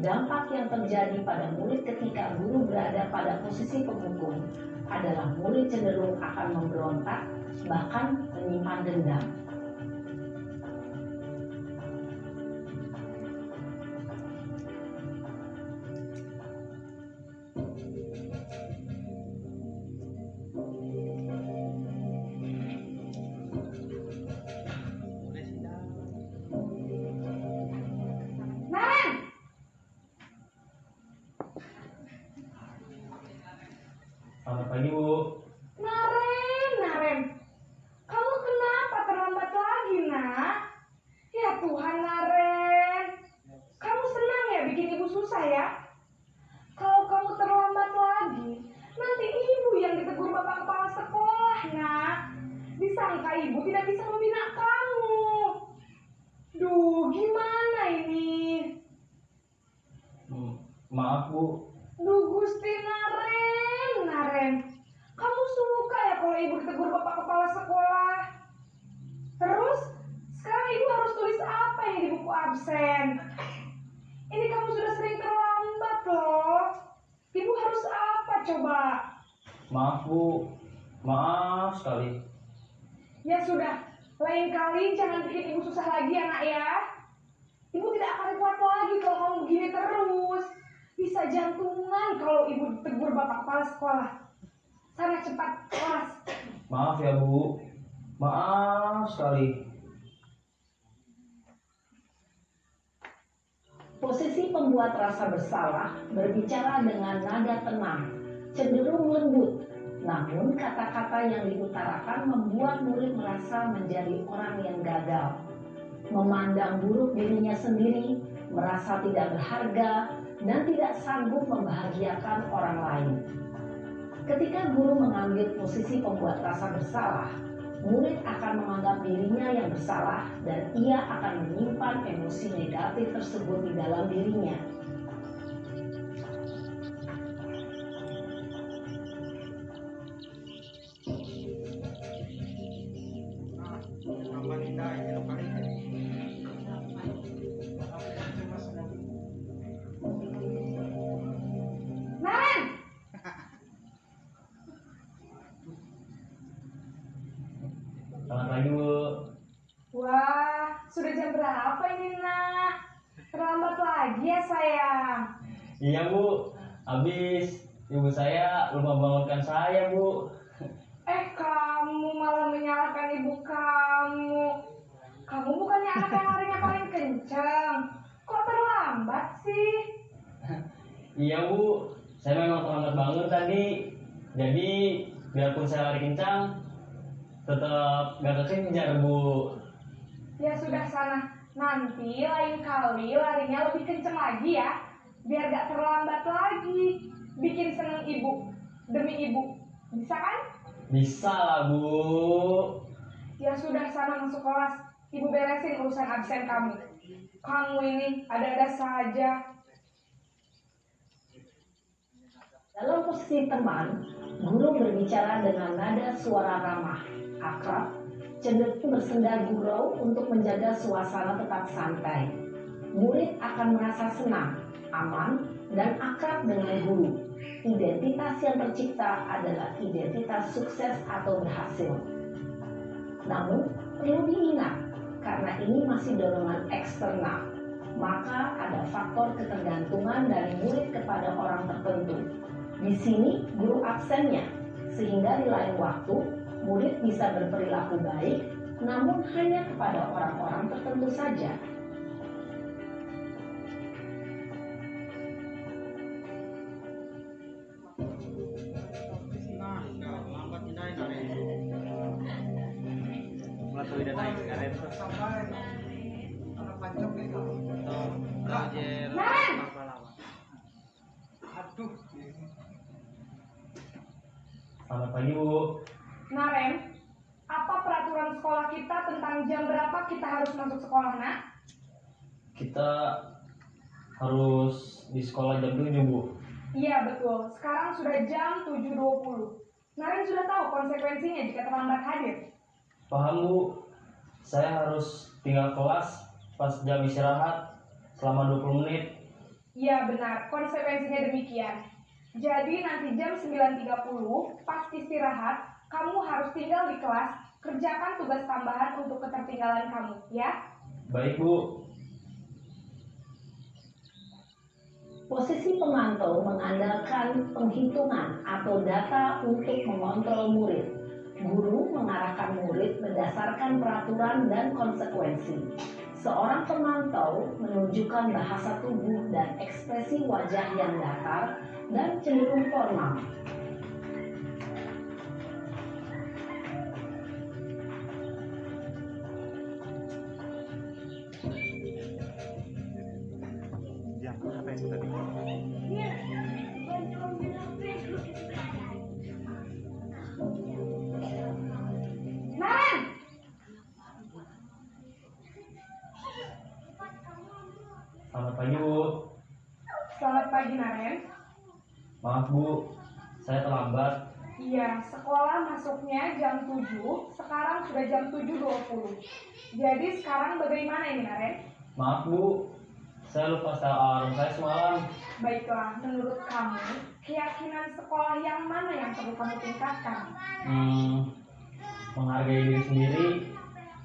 Dampak yang terjadi pada murid ketika guru berada pada posisi penghukum adalah murid cenderung akan memberontak, bahkan menyimpan dendam. Selamat pagi, Bu. Naren, kamu kenapa terlambat lagi, nak? Ya Tuhan, Naren. Kamu senang ya bikin ibu susah ya? Kalau kamu terlambat lagi, nanti ibu yang ditegur bapak kepala sekolah, nak. Disangka ibu tidak bisa membina kamu. Duh, gimana ini? Maaf, Bu. Duh, Gusti Naren. Kamu suka ya kalau ibu ditegur bapak kepala sekolah? Terus, sekarang ibu harus tulis apa ini di buku absen? Ini kamu sudah sering terlambat loh. Ibu harus apa coba? Maaf, Bu. Maaf sekali. Ya sudah, lain kali jangan bikin ibu susah lagi ya nak ya. Ibu tidak akan kuat lagi kalau kamu begini terus. Bisa jantungan kalau ibu ditegur bapak kepala sekolah. Sana cepat kelas. Maaf ya, Bu. Maaf sekali. Posisi pembuat rasa bersalah berbicara dengan nada tenang, cenderung lembut. Namun kata-kata yang diutarakan membuat murid merasa menjadi orang yang gagal, memandang buruk dirinya sendiri, merasa tidak berharga, dan tidak sanggup membahagiakan orang lain. Ketika guru mengambil posisi pembuat rasa bersalah, murid akan menganggap dirinya yang bersalah dan ia akan menyimpan emosi negatif tersebut di dalam dirinya. Naren, Selamat pagi, Bu. wah, sudah jam berapa ini nak? Terlambat lagi ya sayang. Iya, Bu. Habis ibu saya lupa bangunkan saya, Bu. Kamu malah menyalahkan ibu kamu. Kamu bukannya anak yang larinya paling kencang. Kok terlambat sih? Iya, Bu. Saya memang terlambat bangun tadi. Jadi, biarpun saya lari kencang, tetap gak kekejar, Bu. Ya sudah sana. Nanti lain kali larinya lebih kencang lagi ya. Biar gak terlambat lagi. Bikin seneng ibu. Demi ibu. Bisa kan? Bisa lah, Bu. Ya sudah sana masuk kelas. Ibu beresin urusan absen kamu. Kamu ini ada-ada saja. Dalam posisi teman, guru berbicara dengan nada suara ramah, akrab, cenderung bersenda gurau untuk menjaga suasana tetap santai. Murid akan merasa senang, aman, dan akrab dengan guru. Identitas yang tercipta adalah identitas sukses atau berhasil. Namun, perlu diingat, karena ini masih dorongan eksternal, maka ada faktor ketergantungan dari murid kepada orang tertentu. Di sini guru absennya, sehingga di lain waktu murid bisa berperilaku baik, namun hanya kepada orang-orang tertentu saja. Naren! Selamat pagi, Bu. Naren, apa peraturan sekolah kita tentang jam berapa kita harus masuk sekolah, nak? Kita harus di sekolah jam 7, Bu. Iya betul, sekarang sudah jam 7.20. Naren sudah tahu konsekuensinya jika terlambat hadir. Paham, Bu. Saya harus tinggal kelas pas jam istirahat selama 20 menit. Ya benar, konsekuensinya demikian. Jadi nanti jam 9.30 pas istirahat, kamu harus tinggal di kelas, kerjakan tugas tambahan untuk ketertinggalan kamu, ya. Baik, Bu. Posisi pemantau mengandalkan penghitungan atau data untuk mengontrol murid. Guru mengarahkan murid berdasarkan peraturan dan konsekuensi. Seorang pemantau menunjukkan bahasa tubuh dan ekspresi wajah yang datar dan cenderung formal. Naren! Selamat pagi, Bu. Selamat pagi, Naren. Maaf, Bu. Saya terlambat. Iya, sekolah masuknya jam 7, sekarang sudah jam 7.20. Jadi sekarang bagaimana ini, Naren? Maaf, Bu. Saya lupa setel alarm saya semalam. Baiklah, menurut kamu, keyakinan sekolah yang mana yang perlu kamu tingkatkan? Menghargai diri sendiri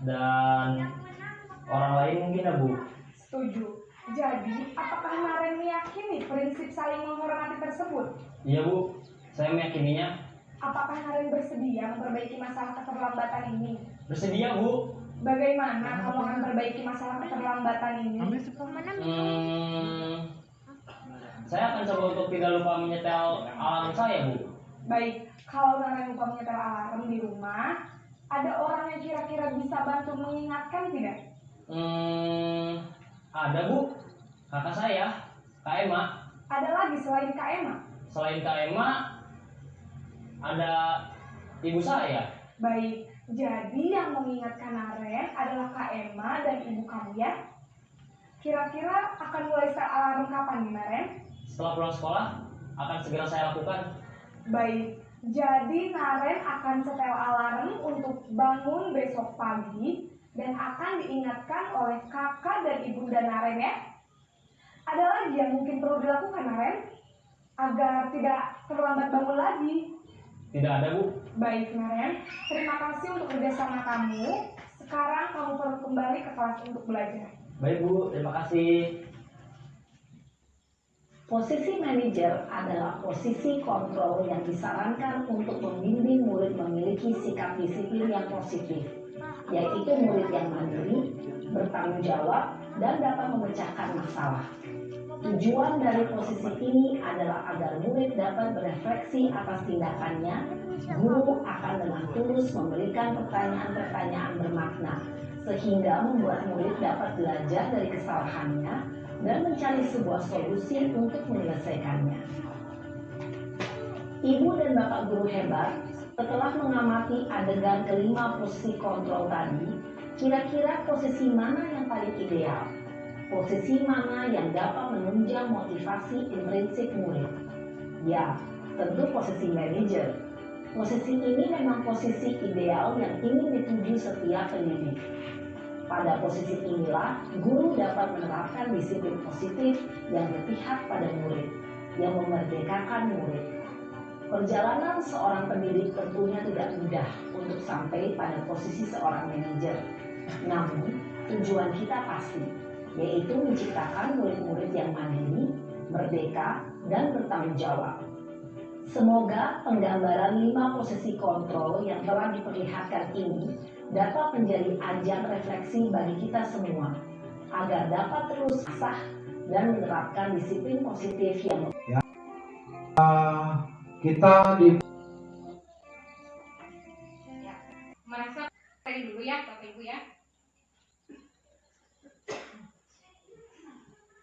dan orang lain mungkin ya, Bu. Setuju. Jadi, apakah Naren meyakini prinsip saling menghormati tersebut? Iya, Bu. Saya meyakininya. Apakah Naren bersedia memperbaiki masalah keterlambatan ini? Bersedia, Bu. Bagaimana kamu akan memperbaiki masalah keterlambatan ini? Saya akan coba untuk tidak lupa menyetel alarm saya, Bu. Baik, kalau Naren lupa menyetel alarm di rumah, ada orang yang kira-kira bisa bantu mengingatkan tidak? Ada, Bu. Kakak saya, Kak Emma. Ada lagi selain Kak Emma? Selain Kak Emma, ada ibu saya. Baik, jadi yang mengingatkan Naren adalah Kak Emma dan ibu kamu ya? Kira-kira akan mulai setel alarm kapan nih, Naren? Setelah pulang sekolah, akan segera saya lakukan. Baik, jadi Naren akan setel alarm untuk bangun besok pagi dan akan diingatkan oleh kakak dan ibunda Naren ya. Ada lagi yang mungkin perlu dilakukan, Naren, agar tidak terlambat bangun lagi? Tidak ada, Bu. Baik, Naren, terima kasih untuk kerjasama kamu. Sekarang kamu perlu kembali ke kelas untuk belajar. Baik, Bu. Terima kasih. Posisi manajer adalah posisi kontrol yang disarankan untuk membimbing murid memiliki sikap disiplin yang positif, yaitu murid yang mandiri, bertanggung jawab, dan dapat memecahkan masalah. Tujuan dari posisi ini adalah agar murid dapat berefleksi atas tindakannya. Guru akan dengan tulus memberikan pertanyaan-pertanyaan bermakna, sehingga membuat murid dapat belajar dari kesalahannya dan mencari sebuah solusi untuk menyelesaikannya. Ibu dan bapak guru hebat, setelah mengamati adegan kelima posisi kontrol tadi, kira-kira posisi mana yang paling ideal? Posisi mana yang dapat menunjang motivasi intrinsik murid? Ya, tentu posisi manajer. Posisi ini memang posisi ideal yang ingin dituju setiap pendidik. Pada posisi inilah, guru dapat menerapkan disiplin positif yang berpihak pada murid, yang memerdekakan murid. Perjalanan seorang pendidik tentunya tidak mudah untuk sampai pada posisi seorang manajer. Namun, tujuan kita pasti, yaitu menciptakan murid-murid yang mandiri, merdeka, dan bertanggung jawab. Semoga penggambaran 5 posisi kontrol yang telah diperlihatkan ini dapat menjadi ajang refleksi bagi kita semua, agar dapat terus asah dan menerapkan disiplin positif yang kita di Merasa tadi dulu ya Bapak Ibu ya.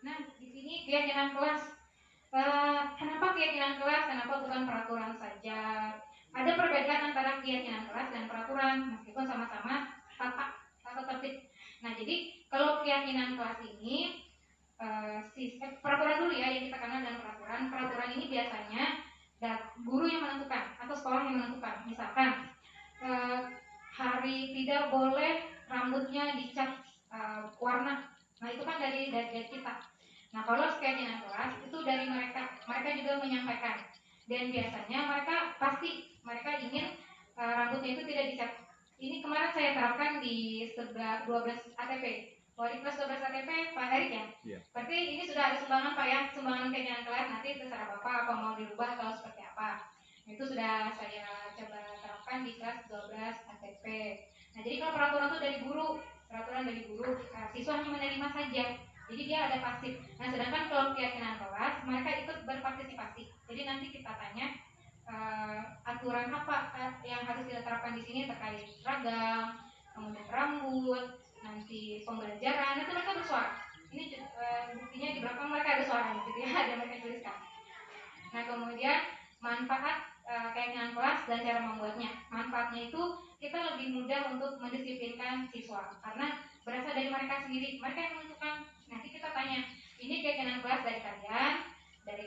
Nah, di sini keyakinan kelas. Kenapa keyakinan kelas? Kenapa bukan peraturan saja? Ada perbedaan antara keyakinan kelas dan peraturan, meskipun sama-sama tata tertib. Nah, jadi kalau keyakinan kelas ini peraturan dulu ya yang kita kenal dengan peraturan. Peraturan ini biasanya guru yang menentukan atau sekolah yang menentukan. Misalkan hari tidak boleh rambutnya dicat warna. Nah, itu kan dari kita. Nah, kalau keyakinan kelas itu dari mereka juga menyampaikan, dan biasanya mereka ingin rambutnya itu tidak dicat. Ini kemarin saya terapkan di 12 ATP. Wali kelas 12 ATP Pak Erik ya? Iya. Berarti ini sudah ada sumbangan Pak ya, sumbangan keyakinan kelas, nanti terserah Bapak apa mau dirubah atau seperti apa. Itu sudah saya coba terapkan di kelas 12 ATP. Nah, jadi kalau peraturan itu dari guru, siswa hanya menerima saja. Jadi dia ada pasif. Nah, sedangkan kalau keyakinan kelas, mereka ikut berpartisipasi. Jadi nanti kita tanya aturan apa yang harus kita terapkan di sini terkait seragam, kemudian rambut, nanti pembelajaran, nanti mereka bersuara. Ini buktinya di belakang mereka ada suaranya, gitu ya, ada mereka tuliskan. Nah, kemudian manfaat keyakinan kelas dan cara membuatnya. Manfaatnya itu kita lebih mudah untuk mendisiplinkan siswa karena berasal dari mereka sendiri. Mereka yang menentukan. Nanti kita tanya, ini keyakinan kelas dari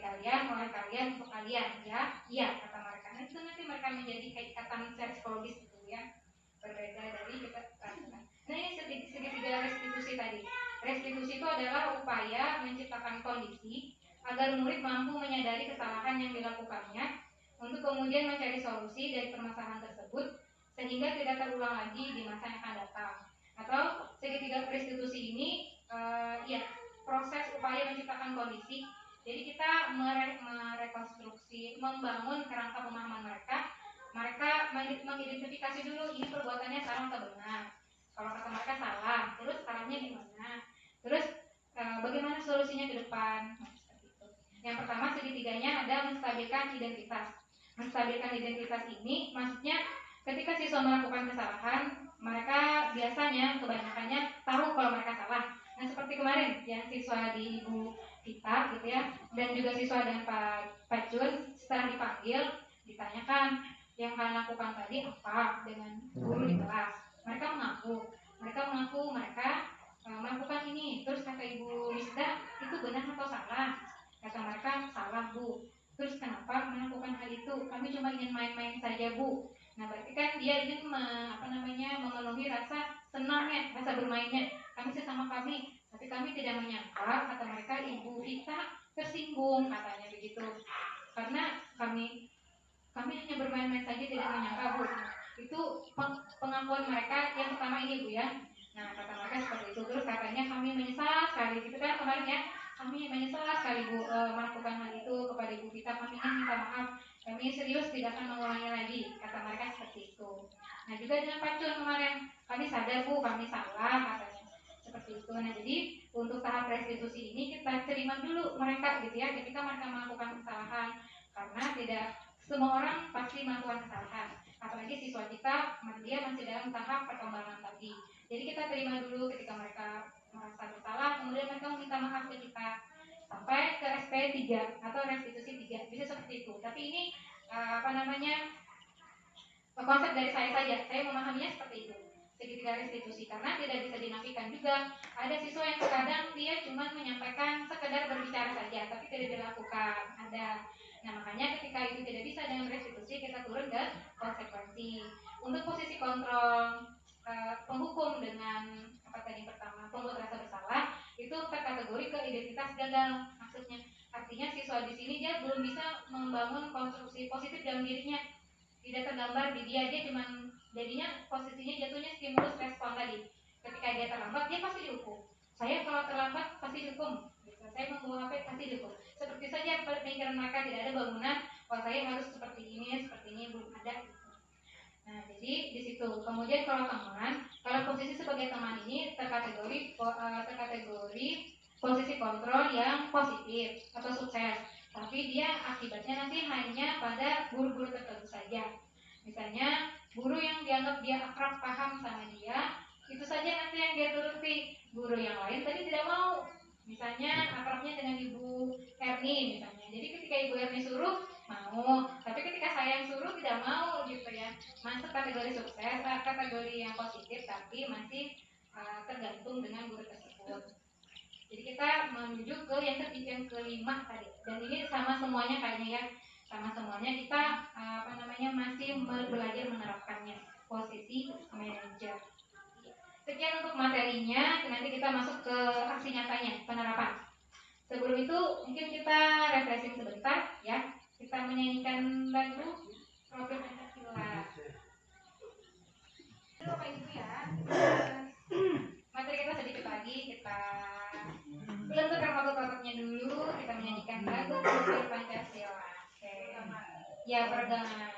kalian, oleh kalian untuk kalian, ya? Iya, kata mereka. Nah, itu nanti mereka menjadi kayak ikatan secara psikologis gitu ya. Berbeda dari kita lakukan. Nah, ini segitiga restitusi tadi. Restitusi itu adalah upaya menciptakan kondisi agar murid mampu menyadari kesalahan yang dilakukannya untuk kemudian mencari solusi dari permasalahan tersebut sehingga tidak terulang lagi di masa yang akan datang. Atau segitiga restitusi ini proses upaya menciptakan kondisi. Jadi kita merekonstruksi, membangun kerangka pemahaman mereka. Mereka mengidentifikasi dulu ini perbuatannya salah atau benar. Kalau kata mereka salah, terus salahnya gimana? Terus bagaimana solusinya ke depan? Nah, seperti itu. Yang pertama segitiganya ada menstabilkan identitas. Menstabilkan identitas ini maksudnya ketika siswa melakukan kesalahan, mereka biasanya kebanyakannya tahu kalau mereka salah. Nah, seperti kemarin yang siswa di ibu kita gitu ya, dan juga siswa dan Pak Jun setelah dipanggil ditanyakan yang kalian lakukan tadi apa dengan guru di kelas. Mereka mengaku mereka melakukan ini. Terus kata Ibu Misda, itu benar atau salah? Kata mereka, salah Bu. Terus kenapa melakukan hal itu? Kami cuma ingin main-main saja Bu. Nah, berarti kan dia ingin memenuhi rasa senangnya, rasa bermainnya. Kami sesama kami, tapi kami tidak menyangka, kata mereka, ibu kita tersinggung, katanya begitu. Karena kami hanya bermain-main saja, tidak menyangka Bu. Itu pengakuan mereka yang pertama ini Bu ya. Nah, kata mereka seperti itu. Terus katanya kami menyesal sekali, gitu kan kemarin ya. Kami menyesal sekali Bu melakukan hal itu kepada ibu kita. Kami ingin minta maaf. Kami serius tidak akan mengulangi lagi. Kata mereka seperti itu. Nah, juga dengan Pak Cun kemarin, kami sadar Bu, kami salah, katanya seperti itu. Nah, jadi untuk tahap restitusi ini kita terima dulu mereka gitu ya, ketika mereka melakukan kesalahan, karena tidak semua orang pasti melakukan kesalahan. Apalagi siswa kita, dia masih dalam tahap perkembangan tadi. Jadi kita terima dulu ketika mereka merasa bersalah, kemudian mereka meminta maaf ke kita sampai ke SP 3 atau restitusi 3, bisa seperti itu. Tapi ini konsep dari saya saja, saya memahaminya seperti itu. Segitiga restitusi, karena tidak bisa dinafikan juga. Ada siswa yang kadang dia cuma menyampaikan sekedar berbicara saja, tapi tidak dilakukan. Ada. Nah, makanya ketika itu tidak bisa dengan restitusi, kita turun ke konsekuensi. Untuk posisi kontrol penghukum dengan pertama pembuat rasa bersalah itu terkategori ke identitas gagal. Maksudnya artinya siswa di sini dia belum bisa membangun konstruksi positif dalam dirinya, tidak tergambar di dia cuman jadinya posisinya jatuhnya stimulus respon tadi. Ketika dia terlambat dia pasti dihukum. Saya kalau terlambat pasti dihukum. Saya membawa HP pasti dihukum. Seperti saja pemikiran mereka tidak ada bangunan. Kalau saya harus seperti ini belum ada. Nah, jadi di situ. Kemudian kalau posisi sebagai teman ini terkategori posisi kontrol yang positif atau sukses. Tapi dia akibatnya nanti hanya pada guru-guru tertentu saja. Misalnya guru yang dianggap dia akrab paham sama dia, itu saja nanti yang dia turuti. Guru yang lain tadi tidak mau. Misalnya akrabnya dengan Ibu Erni misalnya. Jadi ketika Ibu Erni suruh mau, tapi ketika saya yang suruh tidak mau gitu ya. Masuk kategori sukses, kategori yang positif, tapi masih tergantung dengan guru tersebut. Jadi kita menuju ke yang kelima tadi. Dan ini sama semuanya kayaknya ya. Sama semuanya kita masih belajar menerapkannya. Posisi manajer. Sekian untuk materinya. Nanti kita masuk ke aksi nyatanya, penerapan. Sebelum itu mungkin kita refreshing sebentar ya. Kita menyanyikan lagu Profil Pancasila. Itu Bapak Ibu ya. Materi kita sedikit lagi, kita lenturkan otot-ototnya dulu, kita menyanyikan lagu Profil Pancasila. Oke. Ya, peregangan.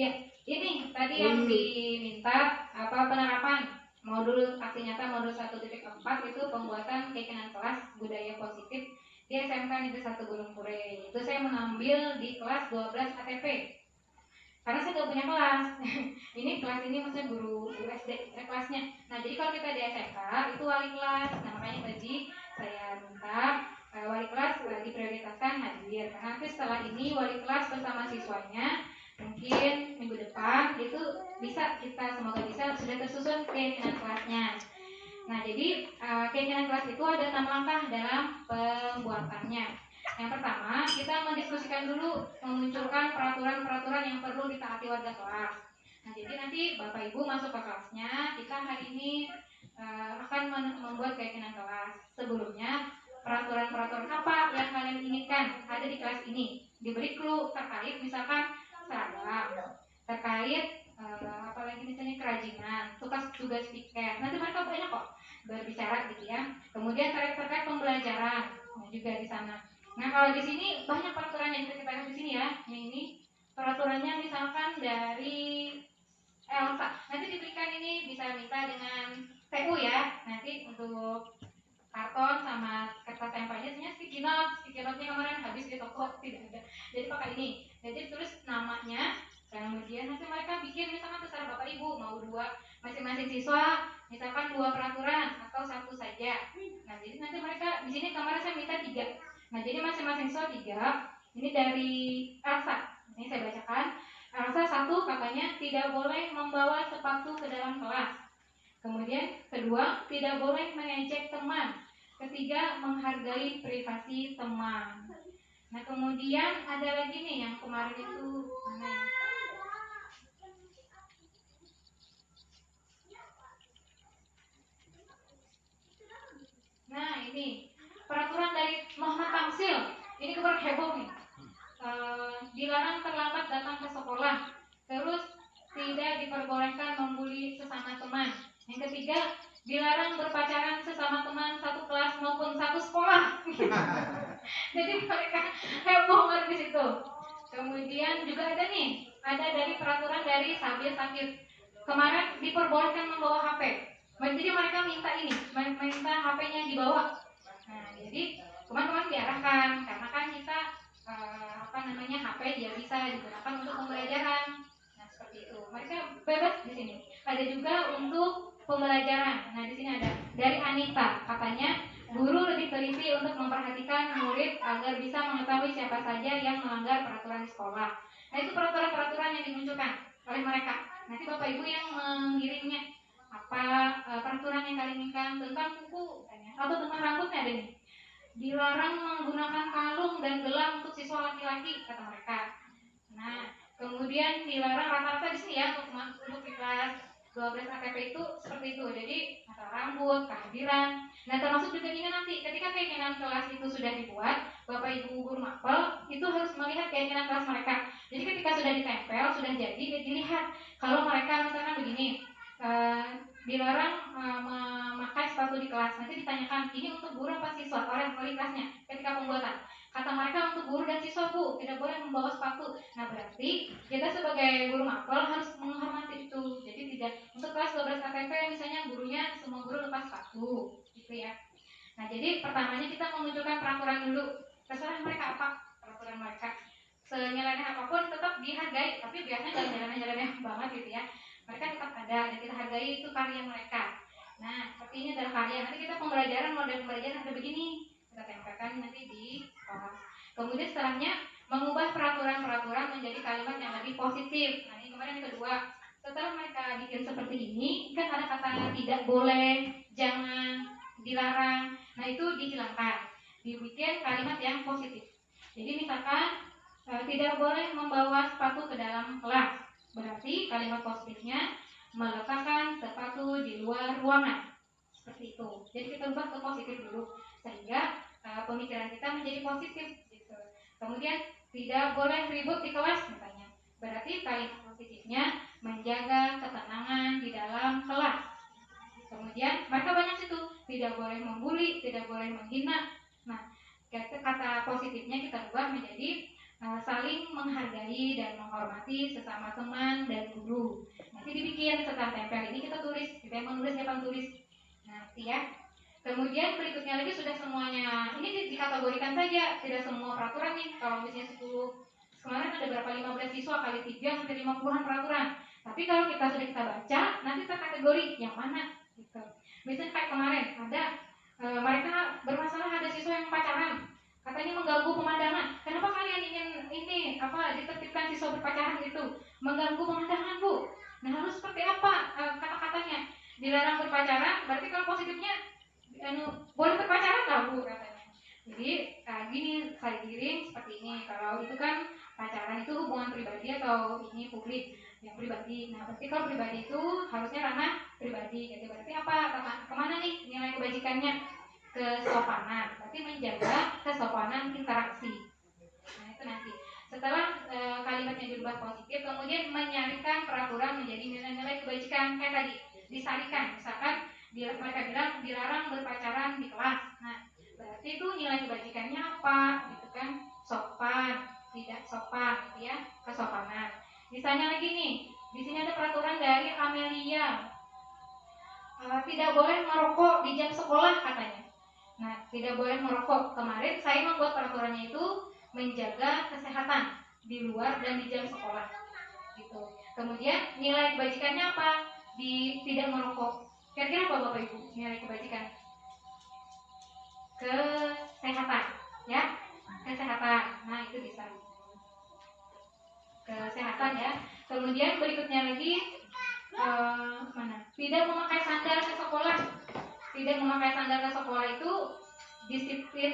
Ya, ini tadi yang diminta penerapan modul aksi nyata modul 1.4 itu pembuatan keyakinan kelas budaya positif di SMK Negeri 1 Gunung Purei. Itu saya mengambil di kelas 12 ATP. Karena saya nggak punya kelas. Ini kelas ini maksudnya guru SD kelasnya. Nah, jadi kalau kita di SMK itu wali kelas. Nah, makanya tadi saya minta wali kelas diprioritaskan hadir. Karena nanti setelah ini wali kelas bersama siswanya mungkin minggu depan itu semoga bisa sudah tersusun keyakinan kelasnya. Nah, jadi keyakinan kelas itu ada 6 langkah dalam pembuatannya. Yang pertama, kita mendiskusikan dulu, memunculkan peraturan-peraturan yang perlu ditaati warga kelas. Nah, jadi nanti Bapak Ibu masuk ke kelasnya, kita hari ini akan membuat keyakinan kelas. Sebelumnya, peraturan-peraturan apa yang kalian inginkan ada di kelas ini. Diberi clue terkait misalkan seragam, terkait apalagi misalnya kerajinan, tugas piket. Nanti mereka banyak kok berbicara gitu ya. Kemudian terkait pembelajaran, juga di sana. Nah, kalau di sini banyak peraturan yang kita lihat di sini ya. Ini peraturannya misalkan dari Elsa. Nanti diberikan ini bisa minta dengan TU ya. Nanti untuk karton sama kertas tempelnya sebenarnya sticky note-nya kemarin habis di toko tidak ada. Jadi pakai ini. Jadi tulis namanya, kemudian nanti mereka bikin misalkan terserah Bapak Ibu mau 2 masing-masing siswa misalkan 2 peraturan atau 1 saja. Nah, jadi nanti mereka di sini kemarin saya minta 3. Nah, jadi masing-masing siswa 3. Ini dari Elsa. Ini saya bacakan. Elsa 1 katanya tidak boleh membawa sepatu ke dalam kelas. Kemudian kedua, tidak boleh mengejek teman. Ketiga, menghargai privasi teman. Nah, kemudian ada lagi nih yang kemarin itu mana ya? Nah, ini peraturan dari Muhammad Tamsil. Ini kemarin heboh nih. Dilarang terlambat datang ke sekolah. Terus tidak diperbolehkan membuli sesama teman. Yang ketiga, dilarang berpacaran sesama teman satu kelas maupun satu sekolah. Jadi mereka heboh banget di situ. Kemudian juga ada dari peraturan dari Sabil Sakit. Kemarin diperbolehkan membawa HP. Jadi mereka minta HP-nya dibawa. Nah, jadi teman-teman diarahkan karena kan kita HP dia bisa digunakan untuk pembelajaran. Nah, seperti itu. Mereka bebas di sini. Ada juga untuk pembelajaran. Nah, di sini ada dari Anita, katanya guru lebih teliti untuk memperhatikan murid agar bisa mengetahui siapa saja yang melanggar peraturan di sekolah. Nah, itu peraturan-peraturan yang dimunculkan oleh mereka. Nanti Bapak Ibu yang mengirimnya apa peraturan yang kalian inginkan tentang kuku atau tentang rambutnya ada nih. Dilarang menggunakan kalung dan gelang untuk siswa laki-laki kata mereka. Nah, kemudian dilarang rata-rata di sini ya untuk di kelas 12 12 ATP itu seperti itu. Jadi tata rambut, kehadiran. Nah, termasuk juga ini nanti ketika keinginan kelas itu sudah dibuat, Bapak Ibu guru mapel itu harus melihat keinginan kelas mereka. Jadi ketika sudah ditempel, sudah jadi, dilihat kalau mereka misalkan begini, dilarang memakai sepatu di kelas. Nanti ditanyakan, ini untuk guru apa siswa? Oleh wali kelasnya ketika pembuatan. Kata mereka untuk guru dan siswa, Bu, tidak boleh membawa sepatu. Nah, berarti kita sebagai guru mapel harus menghormati itu. Jadi tidak untuk kelas 12 KTP misalnya gurunya semua guru lepas sepatu, gitu ya. Nah, jadi pertamanya kita memunculkan peraturan dulu. Terserah mereka apa peraturan mereka. Senyeleneh apapun tetap dihargai, tapi biasanya jangan nyeleneh banget gitu ya. Mereka tetap ada dan kita hargai itu karya mereka. Nah, seperti ini adalah karya. Nanti kita pembelajaran, model pembelajaran ada begini. Kita tempelkan nanti di kelas. Kemudian setelahnya mengubah peraturan-peraturan menjadi kalimat yang lebih positif. Nah, ini kemarin yang kedua. Setelah mereka bikin seperti ini, kan ada kata tidak boleh, jangan, dilarang. Nah, itu dihilangkan. Dibikin kalimat yang positif. Jadi misalkan tidak boleh membawa sepatu ke dalam kelas. Berarti kalimat positifnya meletakkan sepatu di luar ruangan. Seperti itu. Jadi kita ubah ke positif dulu sehingga pemikiran kita menjadi positif gitu. Kemudian tidak boleh ribut di kelas misalnya. Berarti kalimat positifnya menjaga ketenangan di dalam kelas. Kemudian mereka banyak situ, tidak boleh membuli, tidak boleh menghina. Nah, kata positifnya kita ubah menjadi saling menghargai dan menghormati sesama teman dan guru. Nanti dibikin setelah tempel ini kita tulis, kita yang menulis, siapa yang tulis. Nanti ya. Kemudian berikutnya lagi sudah semuanya, ini dikategorikan saja, tidak semua peraturan nih. Kalau misalnya 10, kemarin ada berapa 15 siswa kali 3 sampai 50-an peraturan. Tapi kalau sudah kita baca, nanti terkategori yang mana gitu. Misalnya kayak kemarin ada mereka bermasalah, ada siswa yang pacaran. Katanya mengganggu pemandangan. Kenapa kalian ingin ditertibkan siswa berpacaran gitu? Mengganggu pemandangan, Bu. Nah, harus seperti apa kata-katanya? Dilarang berpacaran, berarti kalau positifnya boleh berpacaran lah, Bu, katanya. Jadi gini saya giring seperti ini. Kalau itu kan pacaran itu hubungan pribadi atau ini publik yang pribadi. Nah, berarti kalau pribadi itu harusnya ranah pribadi. Jadi berarti apa? Kemana nih nilai kebajikannya? Kesopanan. Berarti menjaga kesopanan interaksi. Nah, itu nanti. Setelah kalimatnya dirubah positif, kemudian menyarikan peraturan menjadi nilai-nilai kebajikan kayak tadi. Disarikan. Misalkan mereka bilang dilarang berpacaran di kelas. Nah, berarti itu nilai kebajikannya apa? Gitu kan? Sopan, tidak sopan, gitu ya, kesopanan. Misalnya lagi nih, di sini ada peraturan dari Amelia. Tidak boleh merokok di jam sekolah katanya. Nah, tidak boleh merokok. Kemarin saya membuat peraturannya itu menjaga kesehatan di luar dan di jam sekolah. Gitu. Kemudian nilai kebajikannya apa? Di tidak merokok. Kira-kira apa Bapak Ibu nilai kebajikan? Kesehatan, ya. Kesehatan. Nah, itu bisa. Kesehatan ya. Kemudian berikutnya lagi tidak memakai sandal ke sekolah. Tidak memakai sandal ke sekolah itu disiplin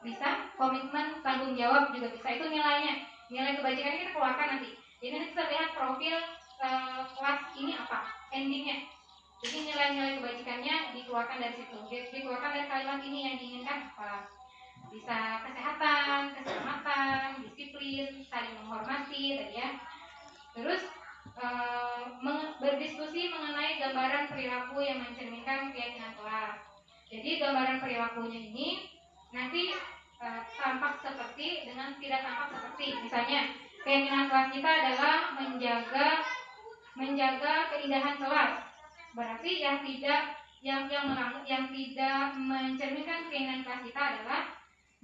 bisa, komitmen, tanggung jawab juga bisa. Itu nilainya. Nilai kebajikan kita keluarkan nanti. Jadi nanti kita lihat profil kelas ini apa, endingnya. Jadi nilai-nilai kebajikannya dikeluarkan dari situ. Dikeluarkan dari kalimat ini yang diinginkan apa. Bisa kesehatan, keselamatan, disiplin, saling menghormati tadi ya. Terus berdiskusi mengenai gambaran perilaku yang mencerminkan keyakinan kelas. Jadi gambaran perilakunya ini nanti tampak seperti dengan tidak tampak seperti. Misalnya keyakinan kelas kita adalah menjaga keindahan kelas. Berarti yang tidak mencerminkan keinginan kelas kita adalah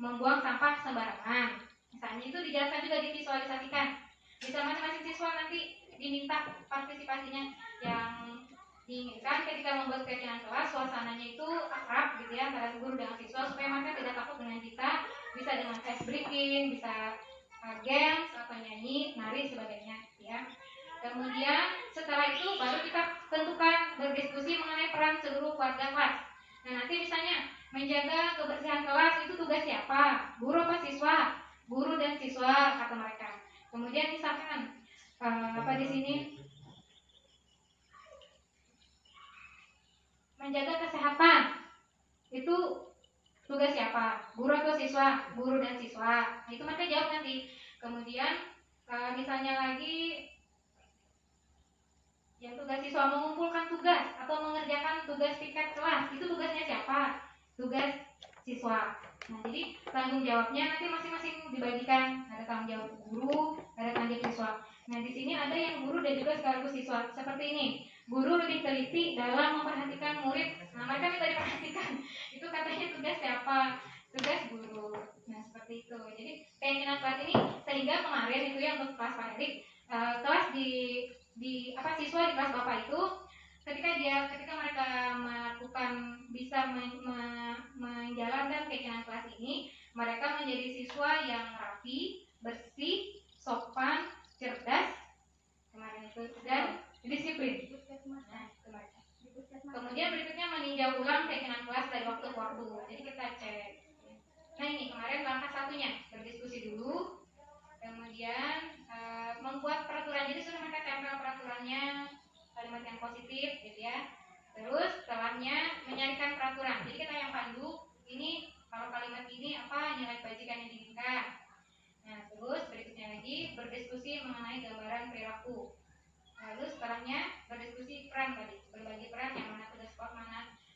membuang sampah sembarangan. Misalnya itu dijelaskan juga, divisualisasikan. Bisa masing-masing siswa nanti diminta partisipasinya yang diinginkan ketika membuat keyakinan kelas, suasananya itu akrab gitu ya antara guru dengan siswa supaya mereka tidak takut dengan kita, bisa dengan ice breaking, bisa games atau nyanyi, nari sebagainya ya. Kemudian setelah itu baru kita tentukan berdiskusi mengenai peran seluruh warga kelas. Nah, nanti misalnya menjaga kebersihan kelas itu tugas siapa? Guru apa siswa? Guru dan siswa kata mereka. Kemudian misalkan di sini menjaga kesehatan. Itu tugas siapa? Guru atau siswa? Guru dan siswa. Itu mereka jawab nanti. Kemudian misalnya lagi yang tugas siswa mengumpulkan tugas atau mengerjakan tugas piket kelas, itu tugasnya siapa? Tugas siswa. Nah, jadi tanggung jawabnya nanti masing-masing dibagikan. Ada tanggung jawab guru, ada tanggung jawab siswa. Nah, di sini ada yang guru dan juga sekaligus siswa. Seperti ini, guru lebih teliti dalam memperhatikan murid. Nah, mereka minta diperhatikan. Itu katanya tugas siapa? Tugas guru. Nah, seperti itu. Jadi keinginan kelas ini sehingga kemarin itu yang untuk kelas Pak Erik, kelas di siswa di kelas Bapak itu ketika mereka melakukan bisa menjalankan keinginan kelas ini, mereka menjadi siswa yang rapi, bersih, sopan, cerdas, kemarin itu, dan disiplin. Nah, kemudian berikutnya meninjau ulang keinginan kelas dari waktu ke waktu. Jadi kita cek. Nah, ini kemarin langkah satunya berdiskusi dulu, kemudian membuat peraturan. Jadi sudah mereka tempel peraturannya, kalimat yang positif gitu ya. Terus setelahnya menyarikan peraturan. Jadi kita yang pandu ini kalau kalimat ini apa nilai kebajikan yang diinginkan. Nah, terus berikutnya lagi berdiskusi mengenai gambaran perilaku. Lalu setelahnya berdiskusi peran tadi, berbagi peran yang mana tugas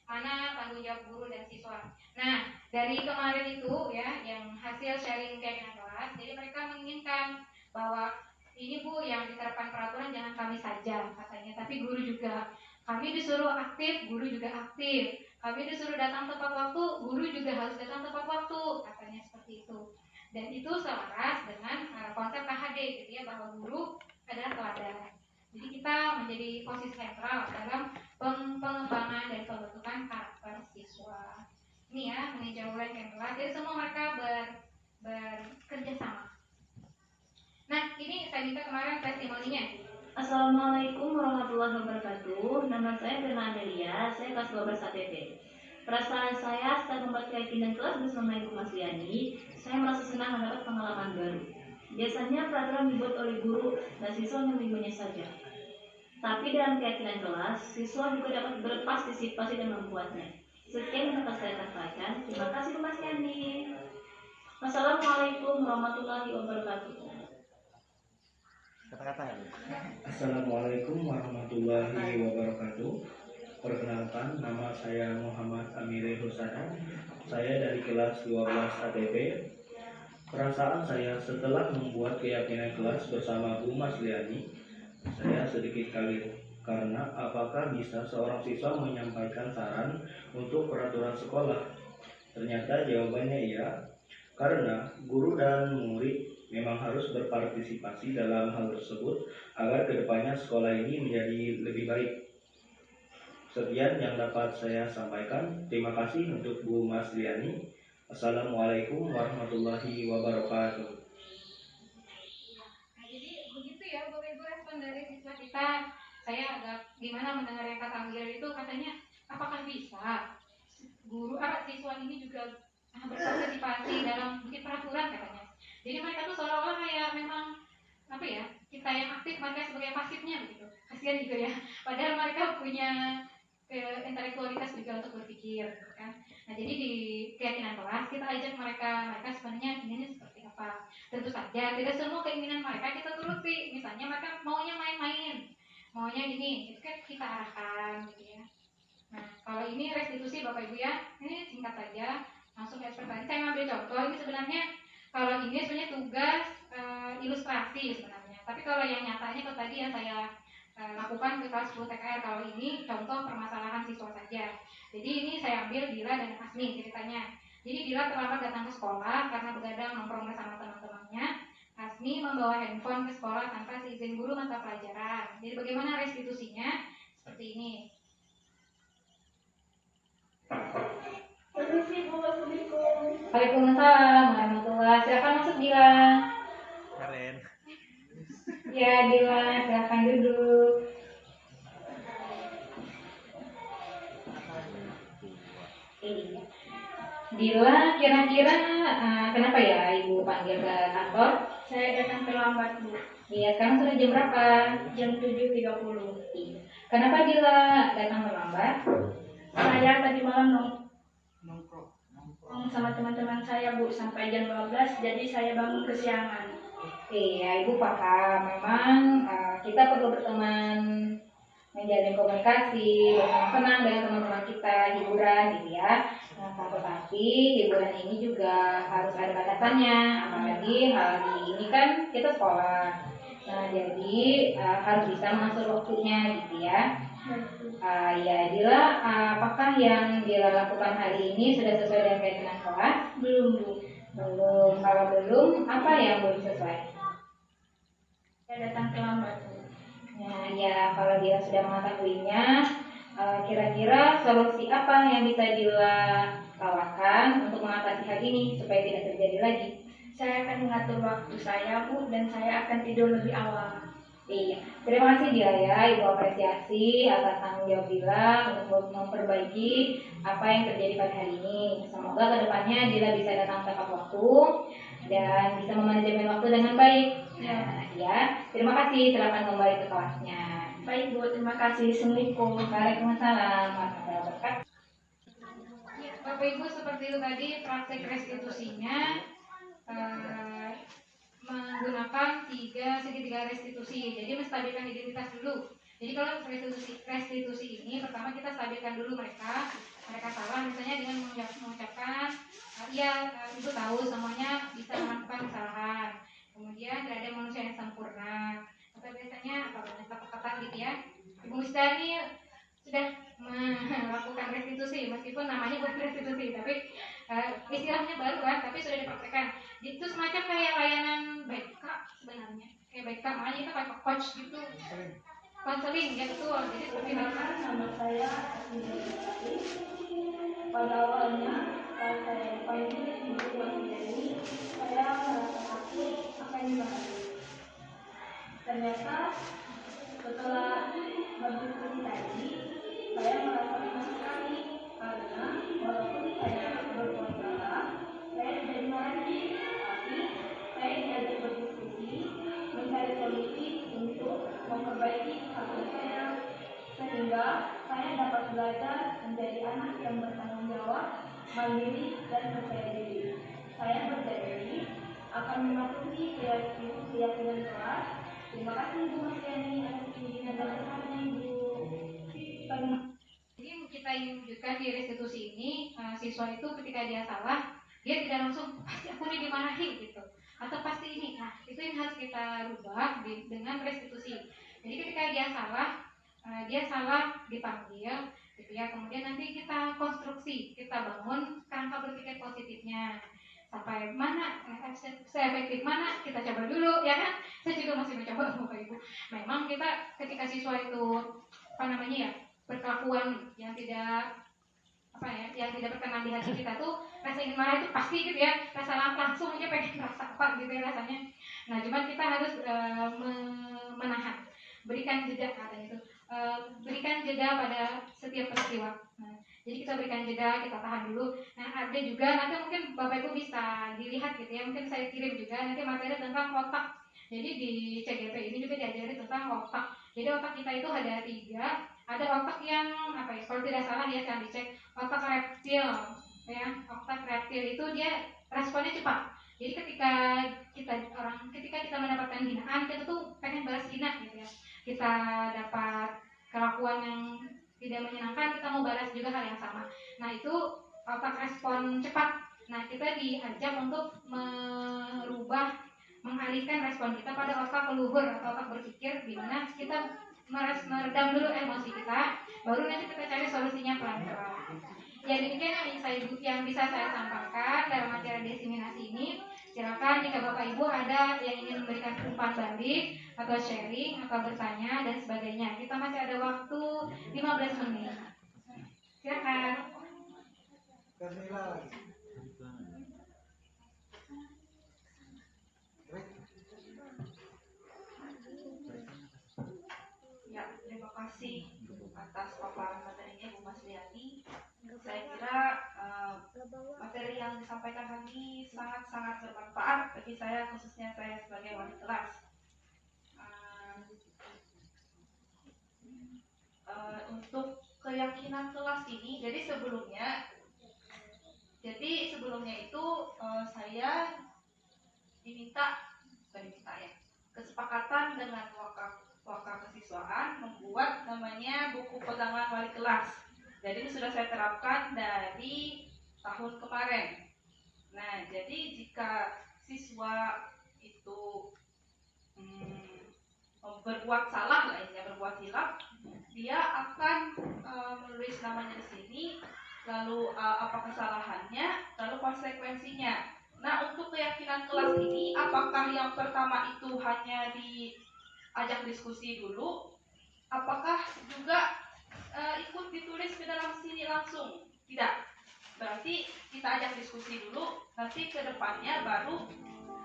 mana tanggung jawab guru dan siswa. Nah, dari kemarin itu ya, yang hasil sharing keinginan kelas, jadi mereka menginginkan bahwa ini Bu, yang diterapkan peraturan jangan kami saja katanya, tapi guru juga. Kami disuruh aktif, guru juga aktif. Kami disuruh datang tepat waktu, guru juga harus datang tepat waktu, katanya seperti itu. Dan itu selaras dengan konsep KHD gitu ya, bahwa guru adalah teladan. Jadi kita menjadi posisi sentral dalam pengembangan dan pembentukan karakter siswa. Ini ya, meninjau ulang yang kelas. Jadi semua mereka bekerja sama. Nah, ini saya minta kemarin testimoninya. Assalamualaikum warahmatullahi wabarakatuh. Nama saya Firna Amelia, saya kelas 12 ATP. Perasaan saya setelah membuat keyakinan kelas bersama Ibu Masliani, saya merasa senang mendapat pengalaman baru. Biasanya peraturan dibuat oleh guru dan siswa menerimanya saja. Tapi dalam keyakinan kelas, siswa juga dapat berpartisipasi dan membuatnya. Sekian yang dapat saya katakan. Terima kasih Bu Masliani. Wassalamualaikum warahmatullahi wabarakatuh. Assalamualaikum warahmatullahi wabarakatuh. Perkenalkan, nama saya Muhammad Amiril Husada. Saya dari kelas 12 ATP. Perasaan saya setelah membuat keyakinan kelas bersama Bu Masliani, saya sedikit kaget karena apakah bisa seorang siswa menyampaikan saran untuk peraturan sekolah? Ternyata jawabannya iya, karena guru dan murid memang harus berpartisipasi dalam hal tersebut agar kedepannya sekolah ini menjadi lebih baik. Sekian yang dapat saya sampaikan. Terima kasih untuk Bu Masliani. Assalamualaikum warahmatullahi wabarakatuh. Nah, jadi begitu ya Bapak Ibu respon dari siswa kita. Saya agak gimana mendengar yang kata Amir itu, katanya apakah bisa guru siswa ini juga berpartisipasi dalam bikin peraturan katanya. Jadi mereka tuh seolah-olah kayak memang apa ya, kita yang aktif, mereka sebagai pasifnya begitu. Kasihan juga ya. Padahal mereka punya intelektualitas juga untuk berpikir, kan. Nah, jadi di keyakinan kelas kita ajak mereka sebenarnya inginnya seperti apa. Tentu saja tidak semua keinginan mereka kita turuti. Misalnya mereka maunya main-main, maunya gini, itu kan kita arahkan gitu ya. Nah, kalau ini restitusi Bapak Ibu ya, ini singkat saja, langsung ke ekspertasi. Saya ambil contoh, ini sebenarnya kalau ini sebenarnya tugas ilustrasi sebenarnya. Tapi kalau yang nyatanya kalau tadi yang saya lakukan ke kelas 10 TKR, kalau ini contoh permasalahan siswa saja. Jadi ini saya ambil Dila dan Asmi ceritanya. Jadi Dila terlambat datang ke sekolah karena begadang nongkrong bersama teman-temannya. Asmi membawa handphone ke sekolah tanpa seizin guru mata pelajaran. Jadi bagaimana restitusinya? Seperti ini. Waalaikumsalam warahmatullahi. Silakan masuk Dila. Keren. Ya Dila, silakan duduk. Dila, kira-kira kenapa ya Ibu panggil ke kantor? Saya datang terlambat, Bu. Iya, sekarang sudah jam berapa? Jam 7.30. Kenapa Dila datang terlambat? Saya tadi malam nongkrong sama teman-teman saya Bu sampai jam 12, jadi saya bangun kesiangan. Iya, Ibu paham. Memang kita perlu berteman, menjalin komunikasi, bersenang-senang dengan teman-teman kita, hiburan gitu ya. Nah, tetapi hiburan ini juga harus ada batasannya. Apalagi hari ini kan kita sekolah. Nah, jadi harus bisa mengatur waktunya gitu ya. Ya, Dila, apakah yang Dila lakukan hari ini sudah sesuai dengan keinginan kelas? Belum Bu. Belum. Kalau belum, apa yang belum sesuai? Saya datang terlambat. Nah, ya kalau dia sudah mengetahuinya, kira-kira solusi apa yang bisa Dila tawarkan untuk mengatasi hal ini supaya tidak terjadi lagi? Saya akan mengatur waktu saya Bu, dan saya akan tidur lebih awal. Iya, terima kasih Dila ya, Ibu apresiasi atas tanggung jawab Dila untuk memperbaiki apa yang terjadi pada hari ini. Semoga kedepannya Dila bisa datang tepat waktu dan bisa memanajemen waktu dengan baik. Nah, ya, terima kasih. Silakan kembali ke kelasnya. Baik Bu, terima kasih. Assalamualaikum. Waalaikumsalam warahmatullahi wabarakatuh. Ya, Bapak Ibu, seperti itu tadi praktek restitusinya menggunakan segitiga restitusi. Jadi menstabilkan identitas dulu. Jadi kalau restitusi ini pertama kita stabilkan dulu mereka salah misalnya dengan mengucapkan ibu tahu semuanya bisa melakukan kesalahan. Kemudian tidak ada manusia yang sempurna. Atau biasanya kata-kata gitu ya. Ibu Mustani sudah melakukan restitusi meskipun namanya bukan restitusi tapi istilahnya baru kan, tapi sudah dipraktekkan. Itu semacam kayak layanan BK sebenarnya, kayak BK, makanya kita kayak coach gitu, konseling ya betul. Jadi seperti Nama saya pada awalnya saat saya dipanggil ibu Masliani, saya merasa takut akan dimarahi. Ternyata setelah berdiskusi tadi, saya merasa senang sekali karena walaupun saya berbuat salah, saya tidak dimarahi, tapi saya diajak berdiskusi, mencari solusi untuk memperbaiki kesalahan saya, sehingga saya dapat belajar menjadi anak yang bertanggung jawab, mandiri, dan percaya diri. Saya berjanji akan mematuhi keyakinan kelas. Terima kasih Ibu Masliani atas bimbingan dan arahannya Ibu. Jadi kita ingin wujudkan di restitusi ini, siswa itu ketika dia salah, dia tidak langsung pasti aku ini dimarahi gitu, atau pasti ini. Nah, itu yang harus kita rubah dengan restitusi. Jadi ketika dia salah dipanggil gitu ya, kemudian nanti kita konstruksi, kita bangun kerangka berpikir positifnya sampai mana seefektif mana kita coba dulu ya kan. Saya juga masih mencoba Bapak Ibu. Memang kita ketika siswa itu berkelakuan yang tidak berkenan di hati kita tuh, rasa ingin marah itu pasti gitu ya, rasa langsung aja pengen rasa apa gitu ya rasanya. Nah, cuman kita harus menahan, berikan jeda katanya itu, berikan jeda pada setiap peristiwa. Nah, jadi kita berikan jeda, kita tahan dulu. Nah, ada juga nanti mungkin Bapak Ibu bisa dilihat gitu ya, mungkin saya kirim juga nanti materi tentang otak. Jadi di CGP ini juga diajari tentang otak. Jadi otak kita itu ada 3. Ada otak yang kalau tidak salah ya, jangan dicek, otak reptil ya. Otak reptil itu dia responnya cepat. Jadi ketika kita mendapatkan hinaan, kita tuh pengen balas hina gitu ya. Kita dapat kelakuan yang tidak menyenangkan, kita mau balas juga hal yang sama. Nah, itu otak respon cepat. Nah, kita diajak untuk mengalihkan respon kita pada otak luhur atau otak berpikir, di mana kita meredam dulu emosi kita, baru nanti kita cari solusinya pelan-pelan. Ya, demikian yang bisa saya sampaikan dalam acara diseminasi ini. Silakan jika Bapak Ibu ada yang ingin memberikan umpan balik atau sharing atau bertanya dan sebagainya. Kita masih ada waktu 15 menit. Silakan. Ya, terima kasih atas paparan materinya Bu Masliani. Saya kira materi yang disampaikan hari ini sangat-sangat bermanfaat bagi saya, khususnya saya sebagai wali kelas. Untuk keyakinan kelas ini, jadi sebelumnya itu saya kesepakatan dengan waka kesiswaan membuat namanya buku pegangan wali kelas. Jadi ini sudah saya terapkan dari tahun kemarin. Nah, jadi jika siswa itu berbuat salah berbuat hilaf, dia akan menulis namanya di sini, lalu apa kesalahannya, lalu konsekuensinya. Nah, untuk keyakinan kelas ini, apakah yang pertama itu hanya diajak diskusi dulu, apakah juga ikut ditulis ke dalam sini langsung? Tidak. Berarti kita ajak diskusi dulu, nanti ke depannya baru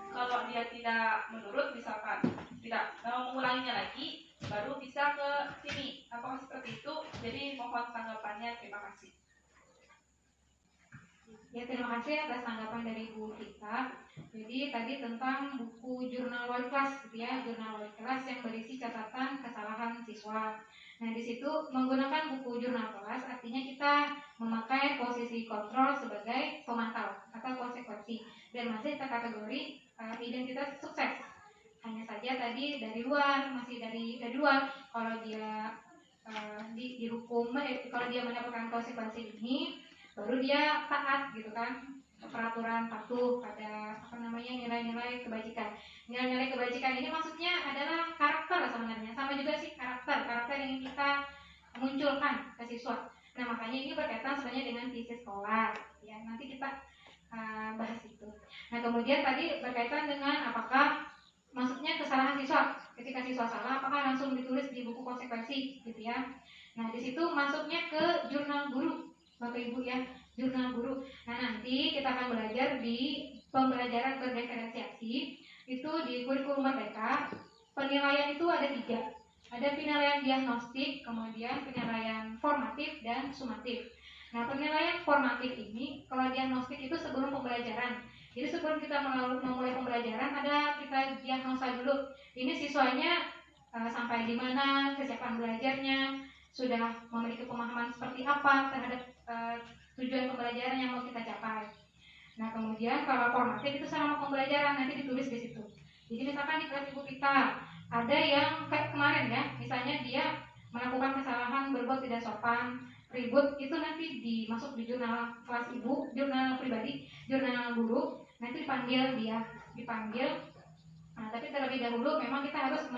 kalau dia tidak menurut, misalkan tidak mau mengulanginya lagi, baru bisa ke sini. Apakah seperti itu? Jadi mohon tanggapannya. Terima kasih. Ya, terima kasih atas tanggapan dari Ibu Vita. Jadi tadi tentang buku jurnal wali kelas, gitu ya, jurnal wali kelas yang berisi catatan kesalahan siswa. Nah, di situ menggunakan buku jurnal kelas artinya kita memakai posisi kontrol sebagai pemantau atau konsekuensi dan masih terkategori identitas sukses. Hanya saja tadi dari luar, masih dari luar. Kalau dia dihukum, kalau dia mendapatkan konsekuensi ini, baru dia taat gitu kan, peraturan, patuh pada nilai-nilai kebajikan. Nilai-nilai kebajikan ini maksudnya adalah karakter sebenarnya, sama juga sih karakter yang ingin kita munculkan ke siswa. Nah, makanya ini berkaitan sebenarnya dengan visi sekolah ya, nanti kita bahas itu. Nah, kemudian tadi berkaitan dengan apakah maksudnya kesalahan siswa, ketika siswa salah apakah langsung ditulis di buku konsekuensi gitu ya. Nah, di situ masuknya ke jurnal guru Bapak Ibu ya, jurnal guru. Nah, nanti kita akan belajar di pembelajaran berdiferensiasi itu di kurikulum Merdeka. Penilaian itu ada 3. Ada penilaian diagnostik, kemudian penilaian formatif dan sumatif. Nah, penilaian formatif ini, kalau diagnostik itu sebelum pembelajaran. Jadi sebelum kita memulai pembelajaran ada kita diagnosa dulu. Ini siswanya sampai di mana, kesiapan belajarnya, sudah memiliki pemahaman seperti apa terhadap tujuan pembelajaran yang mau kita capai. Nah, kemudian kalau formatif itu selama pembelajaran nanti ditulis di situ. Jadi misalkan di kelas ibu kita ada yang kayak kemarin ya, misalnya dia melakukan kesalahan berbuat tidak sopan, ribut, itu nanti dimasuk di jurnal kelas ibu, jurnal pribadi, jurnal guru, nanti dipanggil. Nah, tapi terlebih dahulu memang kita harus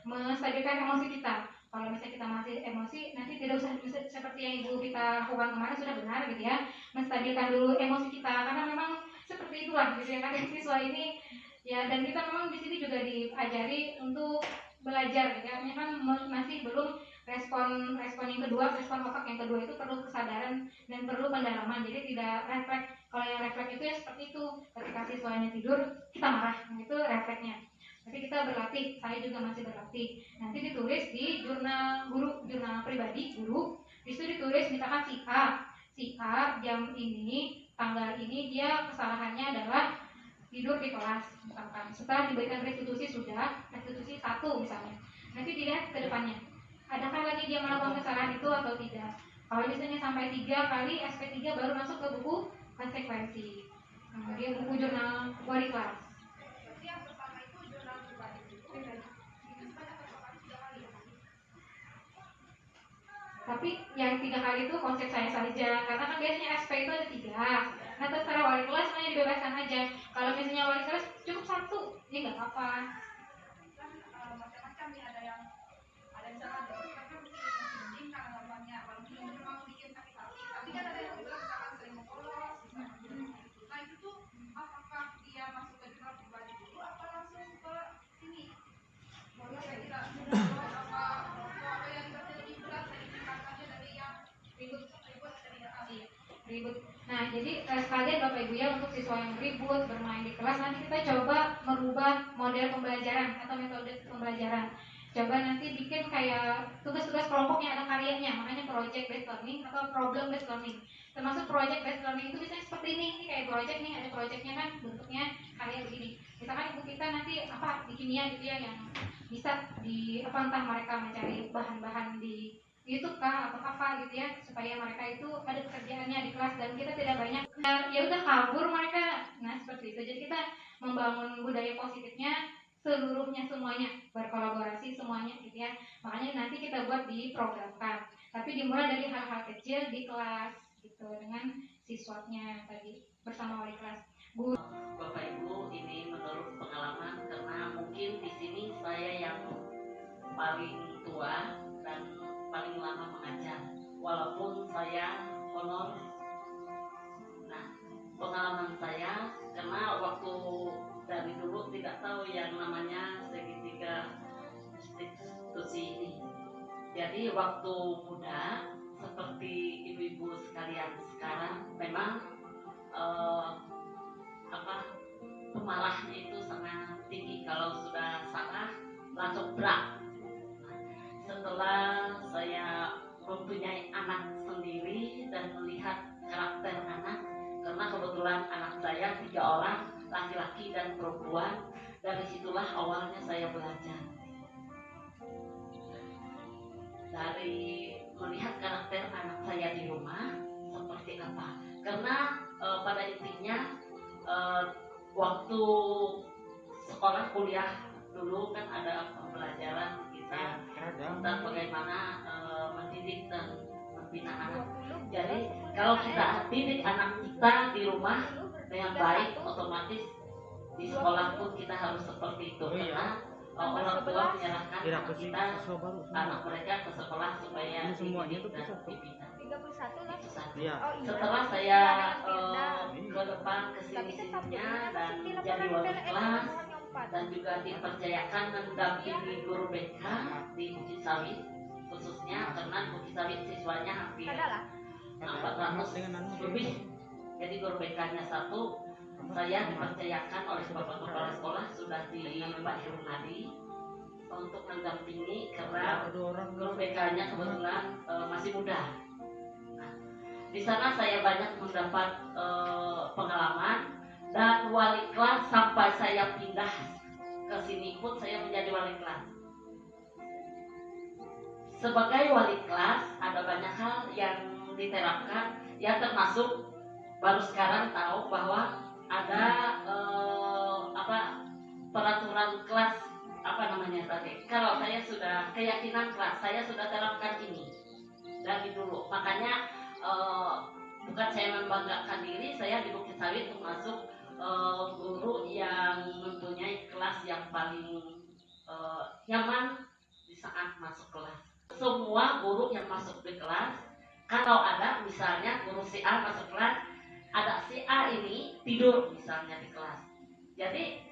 menstabilkan emosi kita. Kalau misalnya kita masih emosi, nanti tidak usah seperti yang ibu kita lakukan kemarin, sudah benar gitu ya, menstabilkan dulu emosi kita, karena memang seperti itulah gitu ya kan siswa ini ya. Dan kita memang di sini juga diajari untuk belajar gitu ya, kan masih belum respon yang kedua, respon otak yang kedua itu perlu kesadaran dan perlu pendalaman. Jadi tidak refleks. Kalau yang refleks itu ya seperti itu, ketika siswanya tidur kita marah, itu refleksnya. Tapi kita berlatih, saya juga masih berlatih. Nanti ditulis di jurnal guru, jurnal pribadi guru. Disitu ditulis misalkan si A jam ini, tanggal ini dia kesalahannya adalah tidur di kelas misalkan. Setelah diberikan restitusi 1 misalnya. Nanti dilihat ke depannya. Adakah lagi dia melakukan kesalahan itu atau tidak? Kalau misalnya sampai 3 kali SP3 baru masuk ke buku konsekuensi. Kemudian buku jurnal wali kelas. Tapi yang 3 kali itu konsep saya saja, karena kan biasanya SP itu ada 3. Nah, terserah wali kelas semuanya dibebaskan aja. Kalau misalnya wali kelas cukup 1, ya nggak apa-apa. Macam-macam nih, ada yang misalkan karena namanya walaupun memang bikin sakit hati, tapi kan ada yang bilang misalkan sering membolos. Nah, itu tuh apakah dia masuk ke jurnal pribadi dulu apa langsung ke sini? Boleh saya tidak apa yang terjadi berat dari tingkatannya dari yang ribut ribut. Nah, jadi sekalian Bapak Ibu ya, untuk siswa yang ribut bermain di kelas, nanti kita coba merubah model pembelajaran atau metode pembelajaran. Coba nanti bikin kayak tugas-tugas kelompok yang ada karyanya, makanya project based learning atau problem based learning. Termasuk project based learning itu misalnya seperti ini kayak project nih, ada projectnya kan bentuknya karya begini. Misalkan ibu kita nanti di kimia gitu ya, yang bisa entah mereka mencari bahan-bahan di YouTube kah atau apa gitu ya, supaya mereka itu ada pekerjaannya di kelas dan kita tidak banyak ya udah kabur mereka. Nah seperti itu, jadi kita membangun budaya positifnya seluruhnya, semuanya berkolaborasi semuanya gitu ya. Makanya nanti kita buat di programkan, tapi dimulai dari hal-hal kecil di kelas gitu dengan siswanya tadi bersama wali kelas. Bapak Ibu, ini menurut pengalaman karena mungkin di sini saya yang paling tua dan paling lama mengajar, walaupun saya honor. Nah, pengalaman saya karena waktu dari dulu tidak tahu yang namanya segitiga institusi ini. Jadi waktu muda seperti ibu-ibu sekalian sekarang memang pemarahnya itu sangat tinggi. Kalau sudah salah langsung berat. Setelah saya mempunyai anak sendiri dan melihat karakter anak, karena kebetulan anak saya 3 orang, laki-laki dan perempuan, dari situlah awalnya saya belajar. Dari melihat karakter anak saya di rumah seperti apa, karena pada intinya waktu sekolah kuliah dulu kan ada pembelajaran kita tentang bagaimana mendidik dan membina anak. Jadi kalau kita didik anak kita di rumah dengan baik, otomatis di sekolah pun kita harus seperti itu. Karena orang tua menyerahkan anak kita, anak mereka ke sekolah supaya dididik dan dibina. Setelah saya ke depan kesini-sininya dan jadi wali kelas dan juga dipercayakan mendampingi guru BK di Bukit Sawit, khususnya karena Bukit Sawit siswanya hampir 400 lebih. Jadi guru BK-nya 1, saya dipercayakan oleh Bapak Kepala Sekolah sudah di Pak Hirunadi untuk mendampingi karena guru BK-nya kebetulan masih muda. Di sana saya banyak mendapat pengalaman dan wali kelas sampai saya pindah ke sini pun saya menjadi wali kelas. Sebagai wali kelas ada banyak hal yang diterapkan, ya termasuk baru sekarang tahu bahwa ada peraturan kelas tadi. Kalau saya sudah keyakinan kelas, saya sudah terapkan ini dari dulu. Makanya bukan saya membanggakan diri, saya di Bukit Sawit termasuk guru yang mempunyai kelas yang paling nyaman di saat masuk kelas. Semua guru yang masuk di kelas, kalau ada misalnya guru si A masuk kelas, ada si A ini tidur misalnya di kelas. Jadi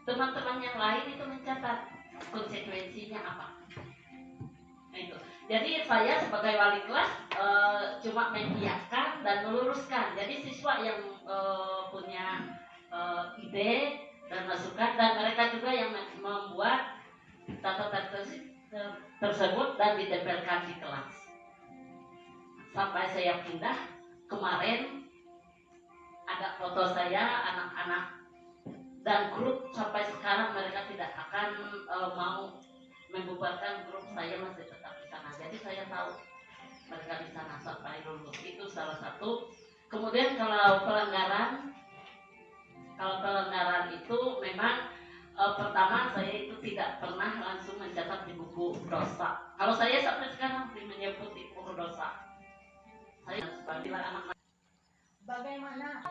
teman-teman yang lain itu mencatat konsekuensinya apa. Nah, itu. Jadi saya sebagai wali kelas cuma mengiyakan dan meluruskan. Jadi siswa yang punya ide dan masukan, dan mereka juga yang membuat catatan tersebut dan ditempelkan di kelas. Sampai saya pindah kemarin ada foto saya anak-anak dan grup, sampai sekarang mereka tidak akan mau membubarkan grup, saya masih tetap di sana. Jadi saya tahu mereka di sana sampai lulus. Itu salah satu. Kemudian kalau pelanggaran itu memang pertama saya itu tidak pernah langsung mencatat di buku dosa. Kalau saya sampai sekarang menyebut di buku dosa. Saya sebagai anak. Bagaimana